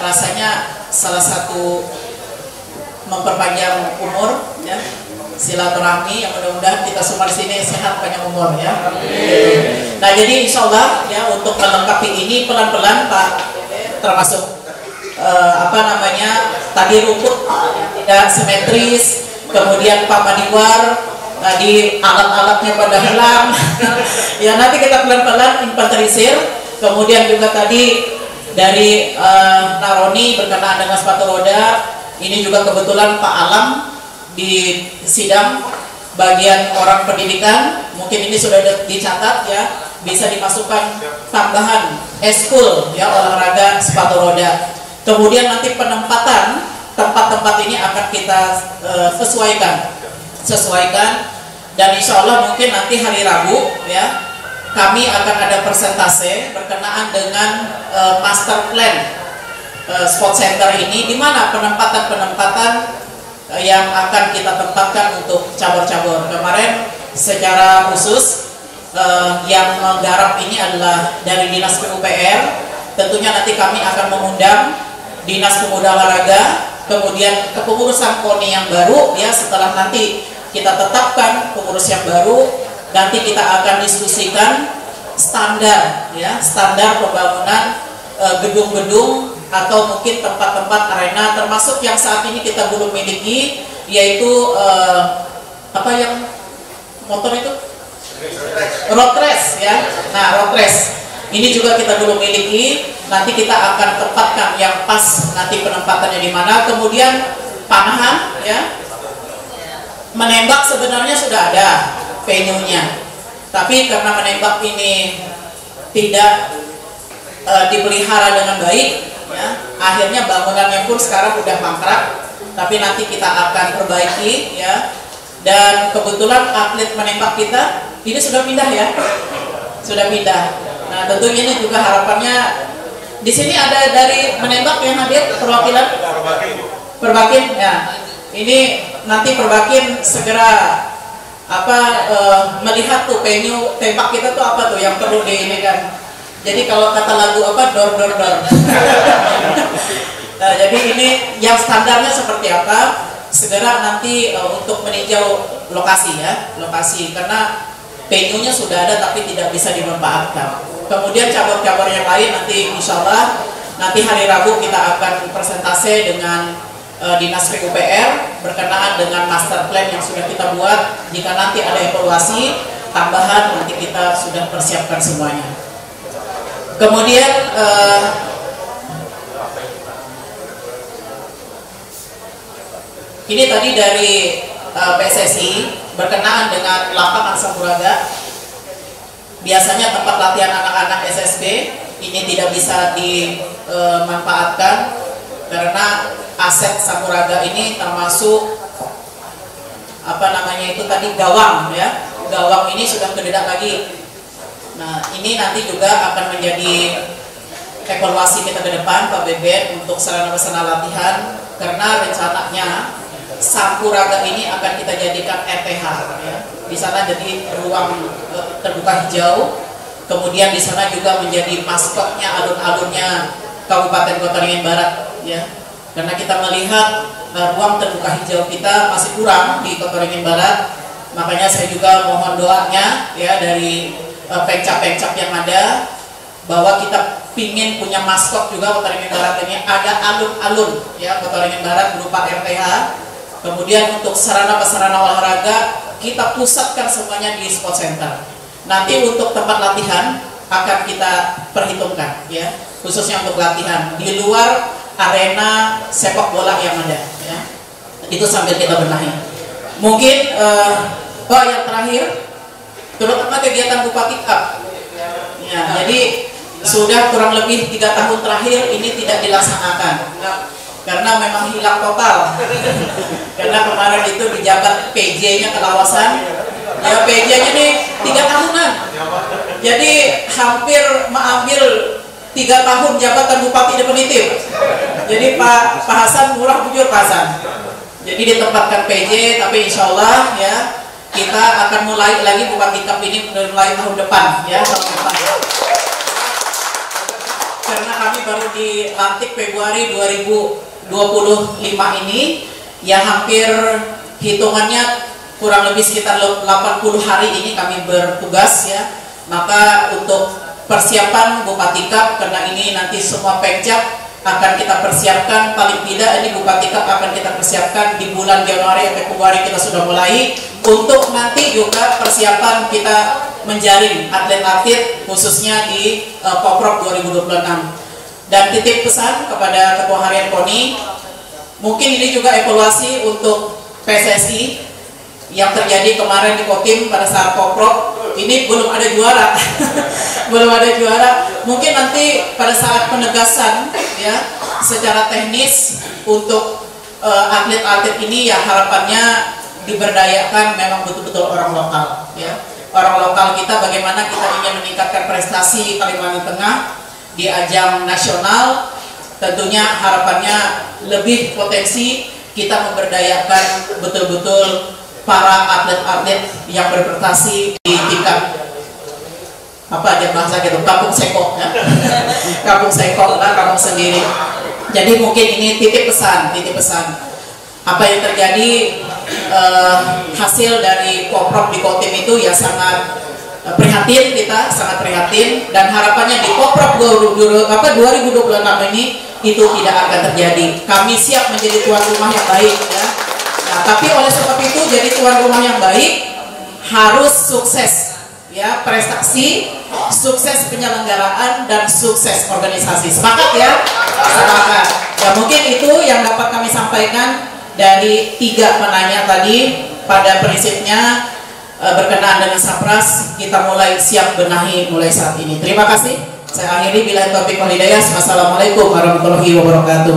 rasanya salah satu memperpanjang umur ya, silaturahmi, yang mudah-mudahan kita semua di sini sehat panjang umur ya. Nah jadi insya Allah ya, untuk melengkapi ini pelan-pelan Pak, termasuk tadi rumput tidak simetris, kemudian Pak Madiwar tadi alat-alatnya pada hilang ya, nanti kita pelan-pelan inventarisir. Kemudian juga tadi dari Naroni berkenaan dengan sepatu roda, ini juga kebetulan Pak Alam di sidang bagian orang pendidikan, mungkin ini sudah dicatat ya, bisa dimasukkan tambahan eskul ya, olahraga sepatu roda. Kemudian nanti penempatan tempat-tempat ini akan kita sesuaikan, dan insya Allah mungkin nanti hari Rabu ya, kami akan ada persentase berkenaan dengan master plan sport center ini, di mana penempatan yang akan kita tempatkan untuk cabur-cabur. Kemarin secara khusus yang menggarap ini adalah dari Dinas PUPR. Tentunya nanti kami akan mengundang Dinas Pemuda Olahraga, kemudian kepengurusan KONI yang baru ya, setelah nanti kita tetapkan pengurus yang baru, nanti kita akan diskusikan standar ya, standar pembangunan gedung-gedung atau mungkin tempat-tempat arena, termasuk yang saat ini kita belum miliki, yaitu apa yang motor itu? Road race ya. Nah, road race ini juga kita belum miliki. Nanti kita akan tempatkan yang pas nanti penempatannya di mana. Kemudian panahan ya. Menembak sebenarnya sudah ada venue-nya. Tapi karena menembak ini tidak dipelihara dengan baik ya, akhirnya bangunannya pun sekarang udah mangkrak. Tapi nanti kita akan perbaiki ya. Dan kebetulan atlet menembak kita ini sudah pindah ya. Sudah pindah. Nah, tentunya ini juga harapannya di sini ada dari menembak yang hadir perwakilan Perbakin ya. Ini nanti Perbakin segera melihat tuh venue tembak kita tuh apa tuh yang perlu di ini kan. Jadi kalau kata lagu apa, dor. Nah, jadi ini yang standarnya seperti apa, segera nanti untuk meninjau lokasi ya, lokasi, karena venue-nya sudah ada tapi tidak bisa dimanfaatkan. Kemudian cabang-cabang yang lain nanti insya Allah nanti hari Rabu kita akan presentasi dengan Dinas PUPR berkenaan dengan master plan yang sudah kita buat. Jika nanti ada evaluasi tambahan nanti kita sudah persiapkan semuanya. Kemudian ini tadi dari PSSI berkenaan dengan lapangan Sampuraga. Biasanya tempat latihan anak-anak SSB ini tidak bisa dimanfaatkan karena aset Sampuraga ini termasuk gawang ya. Gawang ini sudah tidak lagi. Nah, ini nanti juga akan menjadi evaluasi kita ke depan Pak Beben untuk sarana-prasarana latihan, karena rencananya Sampuraga ini akan kita jadikan RTH ya. Di sana jadi ruang terbuka hijau. Kemudian di sana juga menjadi maskotnya alun-alunnya Kabupaten Kota Waringin Barat ya. Karena kita melihat ruang terbuka hijau kita masih kurang di Kota Waringin Barat, makanya saya juga mohon doanya ya dari pencap-pencap yang ada, bahwa kita pingin punya maskot juga Kota Waringin Barat ini, ada alun-alun ya Kota Waringin Barat berupa RTH. Kemudian untuk sarana-prasarana olahraga kita pusatkan semuanya di sport center. Nanti untuk tempat latihan akan kita perhitungkan ya, khususnya untuk latihan di luar arena sepak bola yang ada ya. Itu sambil kita benahi. Mungkin yang terakhir, terutama kegiatan Bupati Cup ya, jadi sudah kurang lebih 3 tahun terakhir ini tidak dilaksanakan karena memang hilang total. Karena kemarin itu dijabat PJ-nya ke kawasan ya, PJ-nya nih 3 tahunan, jadi hampir mengambil 3 tahun jabatan Bupati definitif. Jadi Pak Hasan murah bujur Pak Hasan. Jadi ditempatkan PJ, tapi insya Allah ya kita akan mulai lagi Bupati Cup ini mulai tahun depan ya, tahun depan. Karena kami baru dilantik Februari 2025 ini, ya hampir hitungannya kurang lebih sekitar 80 hari ini kami bertugas ya. Maka untuk persiapan Bupati Cup, karena ini nanti semua pengcap akan kita persiapkan, paling tidak ini Bupati Cup akan kita persiapkan di bulan Januari atau Februari kita sudah mulai, untuk nanti juga persiapan kita menjaring atlet-atlet khususnya di Poprov 2026. Dan titip pesan kepada Ketua Harian KONI, mungkin ini juga evaluasi untuk PSSI yang terjadi kemarin di Kotim pada saat Poprov. Ini belum ada juara. Belum ada juara. Mungkin nanti pada saat penegasan ya secara teknis untuk atlet-atlet ini ya harapannya diberdayakan memang betul-betul orang lokal ya. Orang lokal kita, bagaimana kita ingin meningkatkan prestasi Kalimantan Tengah di ajang nasional, tentunya harapannya lebih potensi kita memberdayakan betul-betul para atlet-atlet yang berprestasi di tingkat apa aja bahasa gitu, kampung sekok ya. Kampung sekok lah, kampung sendiri. Jadi mungkin ini titip pesan apa yang terjadi hasil dari Koprov di Kotim itu ya sangat prihatin, kita sangat prihatin, dan harapannya di Koprov 2026 ini itu tidak akan terjadi. Kami siap menjadi tuan rumah yang baik ya. Nah, tapi oleh sebab itu jadi tuan rumah yang baik harus sukses ya, prestasi, sukses penyelenggaraan, dan sukses organisasi. Sepakat ya? Sepakat. Ya, mungkin itu yang dapat kami sampaikan dari 3 penanya tadi. Pada prinsipnya berkenaan dengan Sapras, kita mulai siap benahi mulai saat ini. Terima kasih. Saya akhiri, billahi taufiq wal hidayah. Wassalamualaikum warahmatullahi wabarakatuh.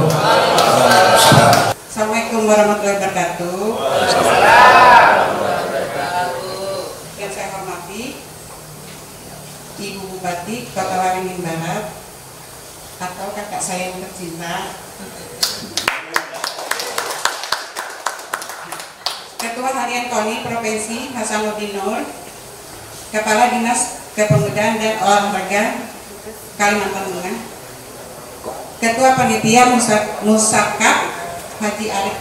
Assalamualaikum warahmatullahi wabarakatuh. Yang saya hormati Ibu Bupati Kota Waringin Barat atau kakak saya yang tercinta, Ketua Harian KONI Provinsi Hasanuddin Nur, Kepala Dinas Kepemudaan dan Olahraga Kalimantan Tengah, Ketua Panitia Musakat Haji Arif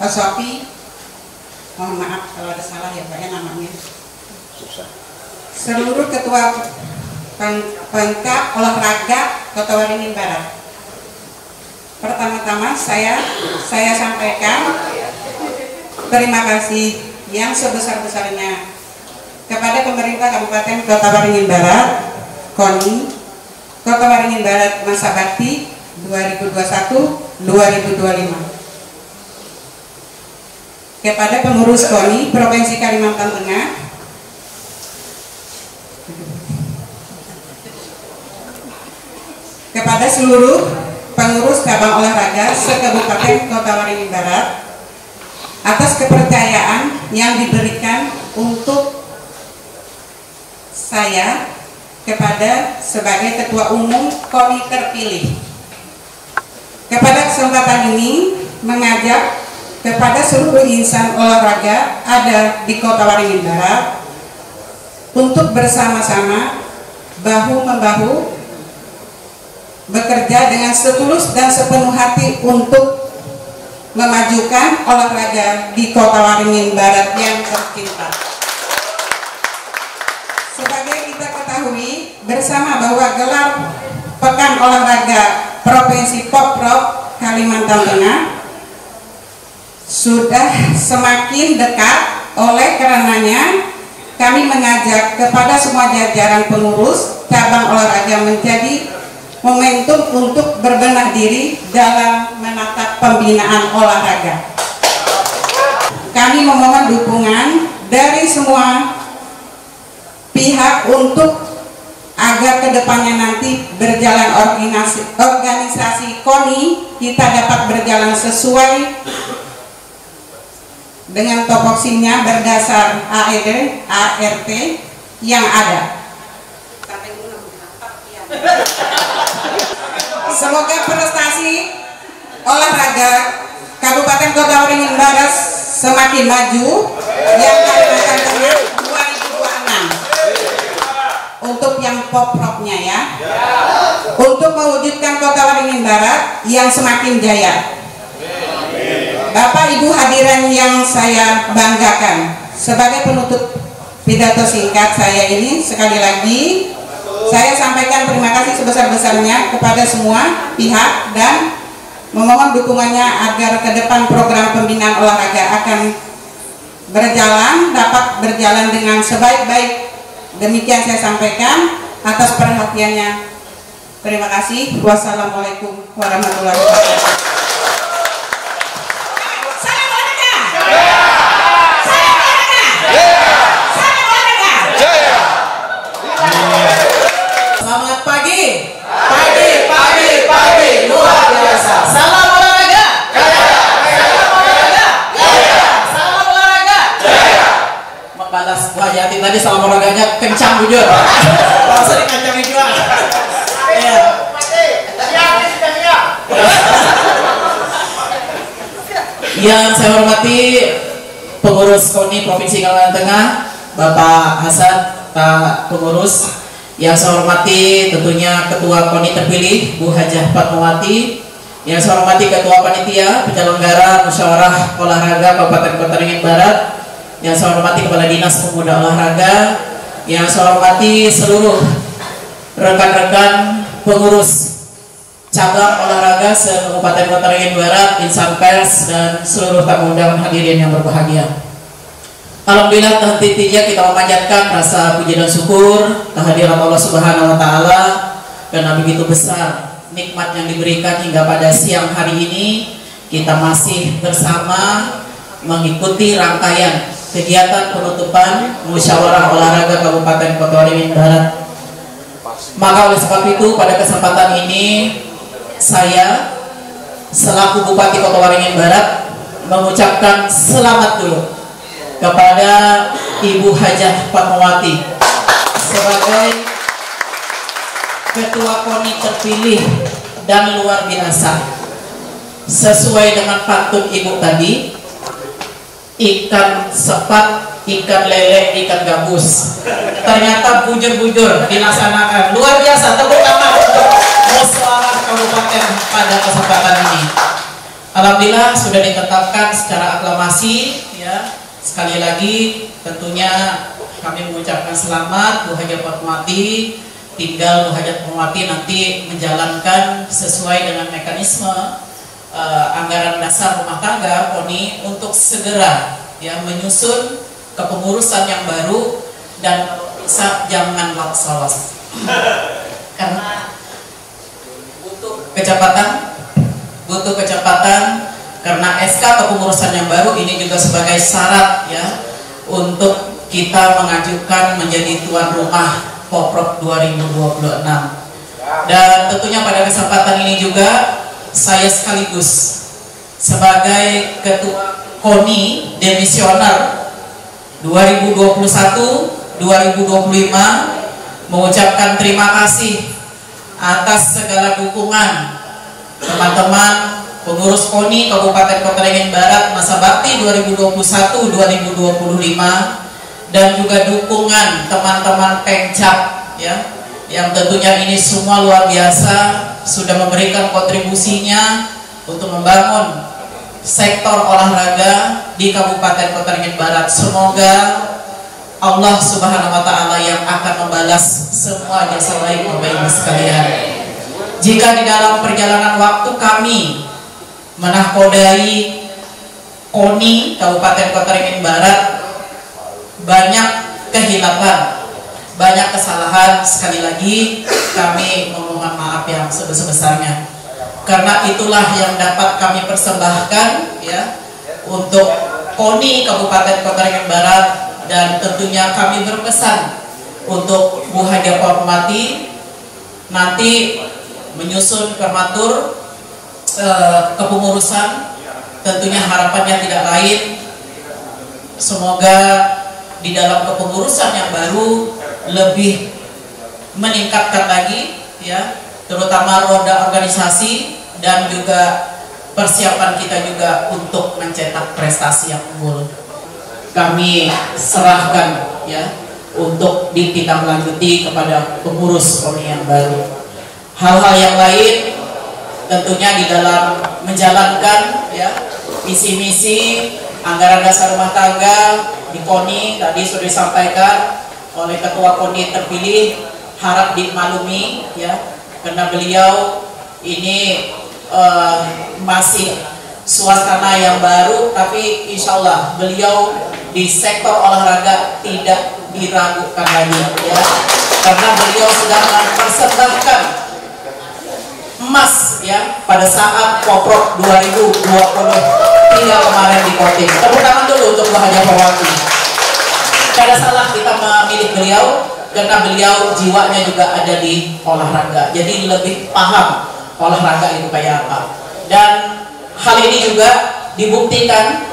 Sofi, mohon maaf kalau ada salah ya Pak ya namanya, seluruh Ketua Pengkap Olahraga Kota Waringin Barat. Pertama-tama saya sampaikan terima kasih yang sebesar-besarnya kepada pemerintah Kabupaten Kota Waringin Barat, KONI Kota Waringin Barat masa bakti 2021-2025, kepada pengurus KONI Provinsi Kalimantan Tengah, kepada seluruh pengurus cabang olahraga se-Kabupaten Kota Waringin Barat atas kepercayaan yang diberikan untuk saya kepada sebagai Ketua Umum KONI terpilih. Kepada kesempatan ini mengajak kepada seluruh insan olahraga ada di Kota Waringin Barat untuk bersama-sama bahu-membahu bekerja dengan setulus dan sepenuh hati untuk memajukan olahraga di Kota Waringin Barat yang tercinta. Sebagai kita ketahui bersama bahwa gelar Pekan Olahraga Provinsi Koprov Kalimantan Tengah sudah semakin dekat, oleh karenanya kami mengajak kepada semua jajaran pengurus cabang olahraga menjadi momentum untuk berbenah diri dalam menatap pembinaan olahraga. Kami memohon dukungan dari semua pihak untuk agar kedepannya nanti berjalan organisasi KONI kita dapat berjalan sesuai dengan topoksinya berdasar AED, ART yang ada. Semoga prestasi olahraga Kabupaten Kota Waringin Barat semakin maju yang Kalimantan Tengah 2026 untuk yang Poprovnya ya, untuk mewujudkan Kota Waringin Barat yang semakin jaya. Bapak Ibu hadirin yang saya banggakan, sebagai penutup pidato singkat saya ini sekali lagi saya sampaikan terima kasih sebesar-besarnya kepada semua pihak dan memohon dukungannya agar ke depan program pembinaan olahraga akan dapat berjalan dengan sebaik-baik. Demikian saya sampaikan atas perhatiannya. Terima kasih. Wassalamualaikum warahmatullahi wabarakatuh. Selamat pagi, pagi, luar biasa. Salam olahraga, salam olahraga, salam olahraga. Balas Bu Hayati tadi salam olahraganya kencang jujur. Langsung dikencangin juga. Iya. Yang saya hormati pengurus KONI Provinsi Kalimantan Tengah, Bapak Hasan, Pak Pengurus. Yang saya hormati tentunya Ketua KONI terpilih Bu Hajah Fatmawati, Yang saya hormati Ketua Panitia Penyelenggara Musyawarah Olahraga Kabupaten Kota Waringin Barat, yang saya hormati Kepala Dinas Pemuda Olahraga, yang saya hormati seluruh rekan-rekan pengurus cabang olahraga se-Kabupaten Kota Waringin Barat, insan pers, dan seluruh tamu undangan hadirin yang berbahagia. Alhamdulillah, henti-hentinya kita memanjatkan rasa puji dan syukur kehadiran Allah Subhanahu wa Ta'ala, karena begitu besar nikmat yang diberikan hingga pada siang hari ini kita masih bersama mengikuti rangkaian kegiatan penutupan Musyawarah Olahraga Kabupaten Kota Waringin Barat. Maka oleh sebab itu pada kesempatan ini saya selaku Bupati Kota Waringin Barat mengucapkan selamat dulu kepada Ibu Hajah Fatmawati sebagai Ketua KONI terpilih dan luar biasa. Sesuai dengan pantun Ibu tadi, ikan sepat, ikan lele, ikan gabus. Ternyata bujur-bujur dilaksanakan. Luar biasa, tepuk tangan untuk Musyawarah Kabupaten pada kesempatan ini. Alhamdulillah sudah ditetapkan secara aklamasi, ya. Sekali lagi tentunya kami mengucapkan selamat Bu Hajah Fatmawati. Tinggal Bu Hajah Fatmawati nanti menjalankan sesuai dengan mekanisme anggaran dasar rumah tangga KONI untuk segera ya menyusun kepengurusan yang baru, dan bisa jangan lolos karena butuh kecepatan karena SK kepengurusan yang baru ini juga sebagai syarat ya untuk kita mengajukan menjadi tuan rumah Poprov 2026. Dan tentunya pada kesempatan ini juga saya sekaligus sebagai Ketua KONI Demisioner 2021-2025 mengucapkan terima kasih atas segala dukungan teman-teman pengurus KONI Kabupaten Kota Waringin Barat masa bakti 2021-2025, dan juga dukungan teman-teman Pengcap ya, yang tentunya ini semua luar biasa sudah memberikan kontribusinya untuk membangun sektor olahraga di Kabupaten Kota Waringin Barat. Semoga Allah Subhanahu wa Ta'ala yang akan membalas semua jasa baik Bapak Ibu sekalian. Jika di dalam perjalanan waktu kami menahkodai KONI Kabupaten Kota Waringin Barat banyak kehilapan, banyak kesalahan, sekali lagi kami memohon maaf yang sebesar-besarnya. Karena itulah yang dapat kami persembahkan ya untuk KONI Kabupaten Kota Waringin Barat, dan tentunya kami berpesan untuk Bu Hajah Fatmawati nanti menyusun prematur kepengurusan. Tentunya harapannya tidak lain, semoga di dalam kepengurusan yang baru lebih meningkatkan lagi ya, terutama roda organisasi dan juga persiapan kita juga untuk mencetak prestasi yang unggul. Kami serahkan ya untuk ditindaklanjuti kepada pengurus KONI yang baru. Hal-hal yang lain tentunya di dalam menjalankan ya misi-misi anggaran dasar rumah tangga di KONI tadi sudah disampaikan oleh Ketua KONI terpilih, harap dimaklumi ya, karena beliau ini masih suasana yang baru, tapi insya Allah beliau di sektor olahraga tidak diragukan lagi ya, karena beliau sudah mempersembahkan emas ya pada saat Poprov 2020 hingga kemarin di voting. Tepuk tangan dulu untuk Bu Hajah Fatmawati. Tidak salah kita memilih beliau karena beliau jiwanya juga ada di olahraga, jadi lebih paham olahraga itu kayak apa. Dan hal ini juga dibuktikan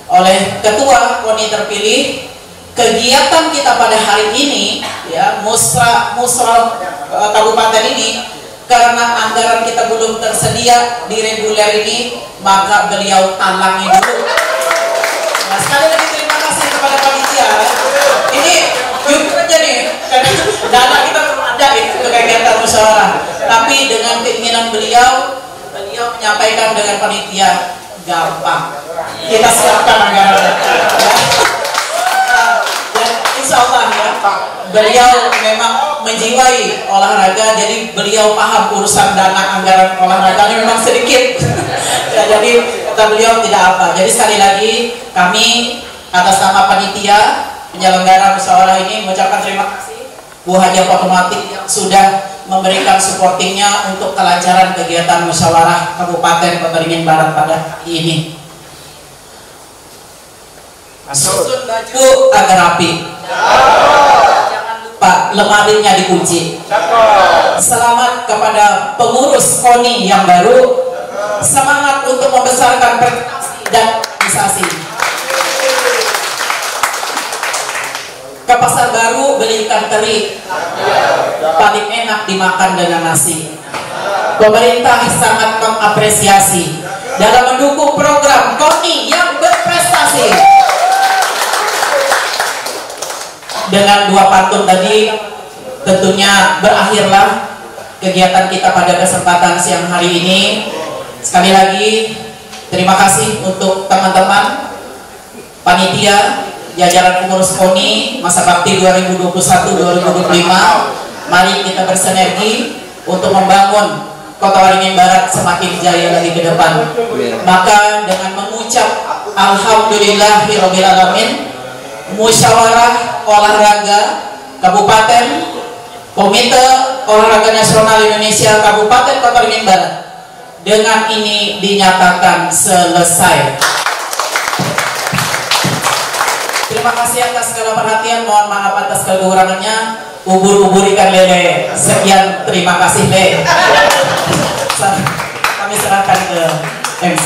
oleh Ketua KONI terpilih. Kegiatan kita pada hari ini ya, musra kabupaten ini, karena anggaran kita belum tersedia di reguler ini, maka beliau talangi dulu. Nah, sekali lagi terima kasih kepada panitia. Ini jujur aja nih, karena dana kita belum ada untuk kegiatan musyawarah, tapi dengan keinginan beliau menyampaikan dengan panitia gampang. Kita siapkan anggaran. Dan insya Allah ya, beliau memang menjiwai olahraga, jadi beliau paham urusan dana anggaran olahraga ini memang sedikit. Ya, jadi kata beliau tidak apa. Jadi sekali lagi kami atas nama panitia penyelenggara musyawarah ini mengucapkan terima kasih Bu Haji Otomatik yang sudah memberikan supportingnya untuk kelancaran kegiatan musyawarah Kabupaten Kota Waringin Barat pada hari ini. Susun baju agar rapi. Jangan lupa lemarinya dikunci. Selamat kepada pengurus KONI yang baru. Semangat untuk membesarkan prestasi dan organisasi. Ke pasar baru beli ikan teri, paling enak dimakan dengan nasi. Pemerintah sangat mengapresiasi dalam mendukung program KONI yang berprestasi. Dengan dua pantun tadi tentunya berakhirlah kegiatan kita pada kesempatan siang hari ini. Sekali lagi terima kasih untuk teman-teman panitia jajaran pengurus KONI masa bakti 2021-2025. Mari kita bersinergi untuk membangun Kota Waringin Barat semakin jaya lagi ke depan. Maka dengan mengucap alhamdulillahirabbil alamin, musyawarah olahraga Kabupaten Komite Olahraga Nasional Indonesia Kabupaten Kota Waringin Barat dengan ini dinyatakan selesai. Terima kasih atas segala perhatian, mohon maaf atas kekurangannya. Ubur-ubur ikan lele. Sekian, terima kasih Le. Kami serahkan ke MC.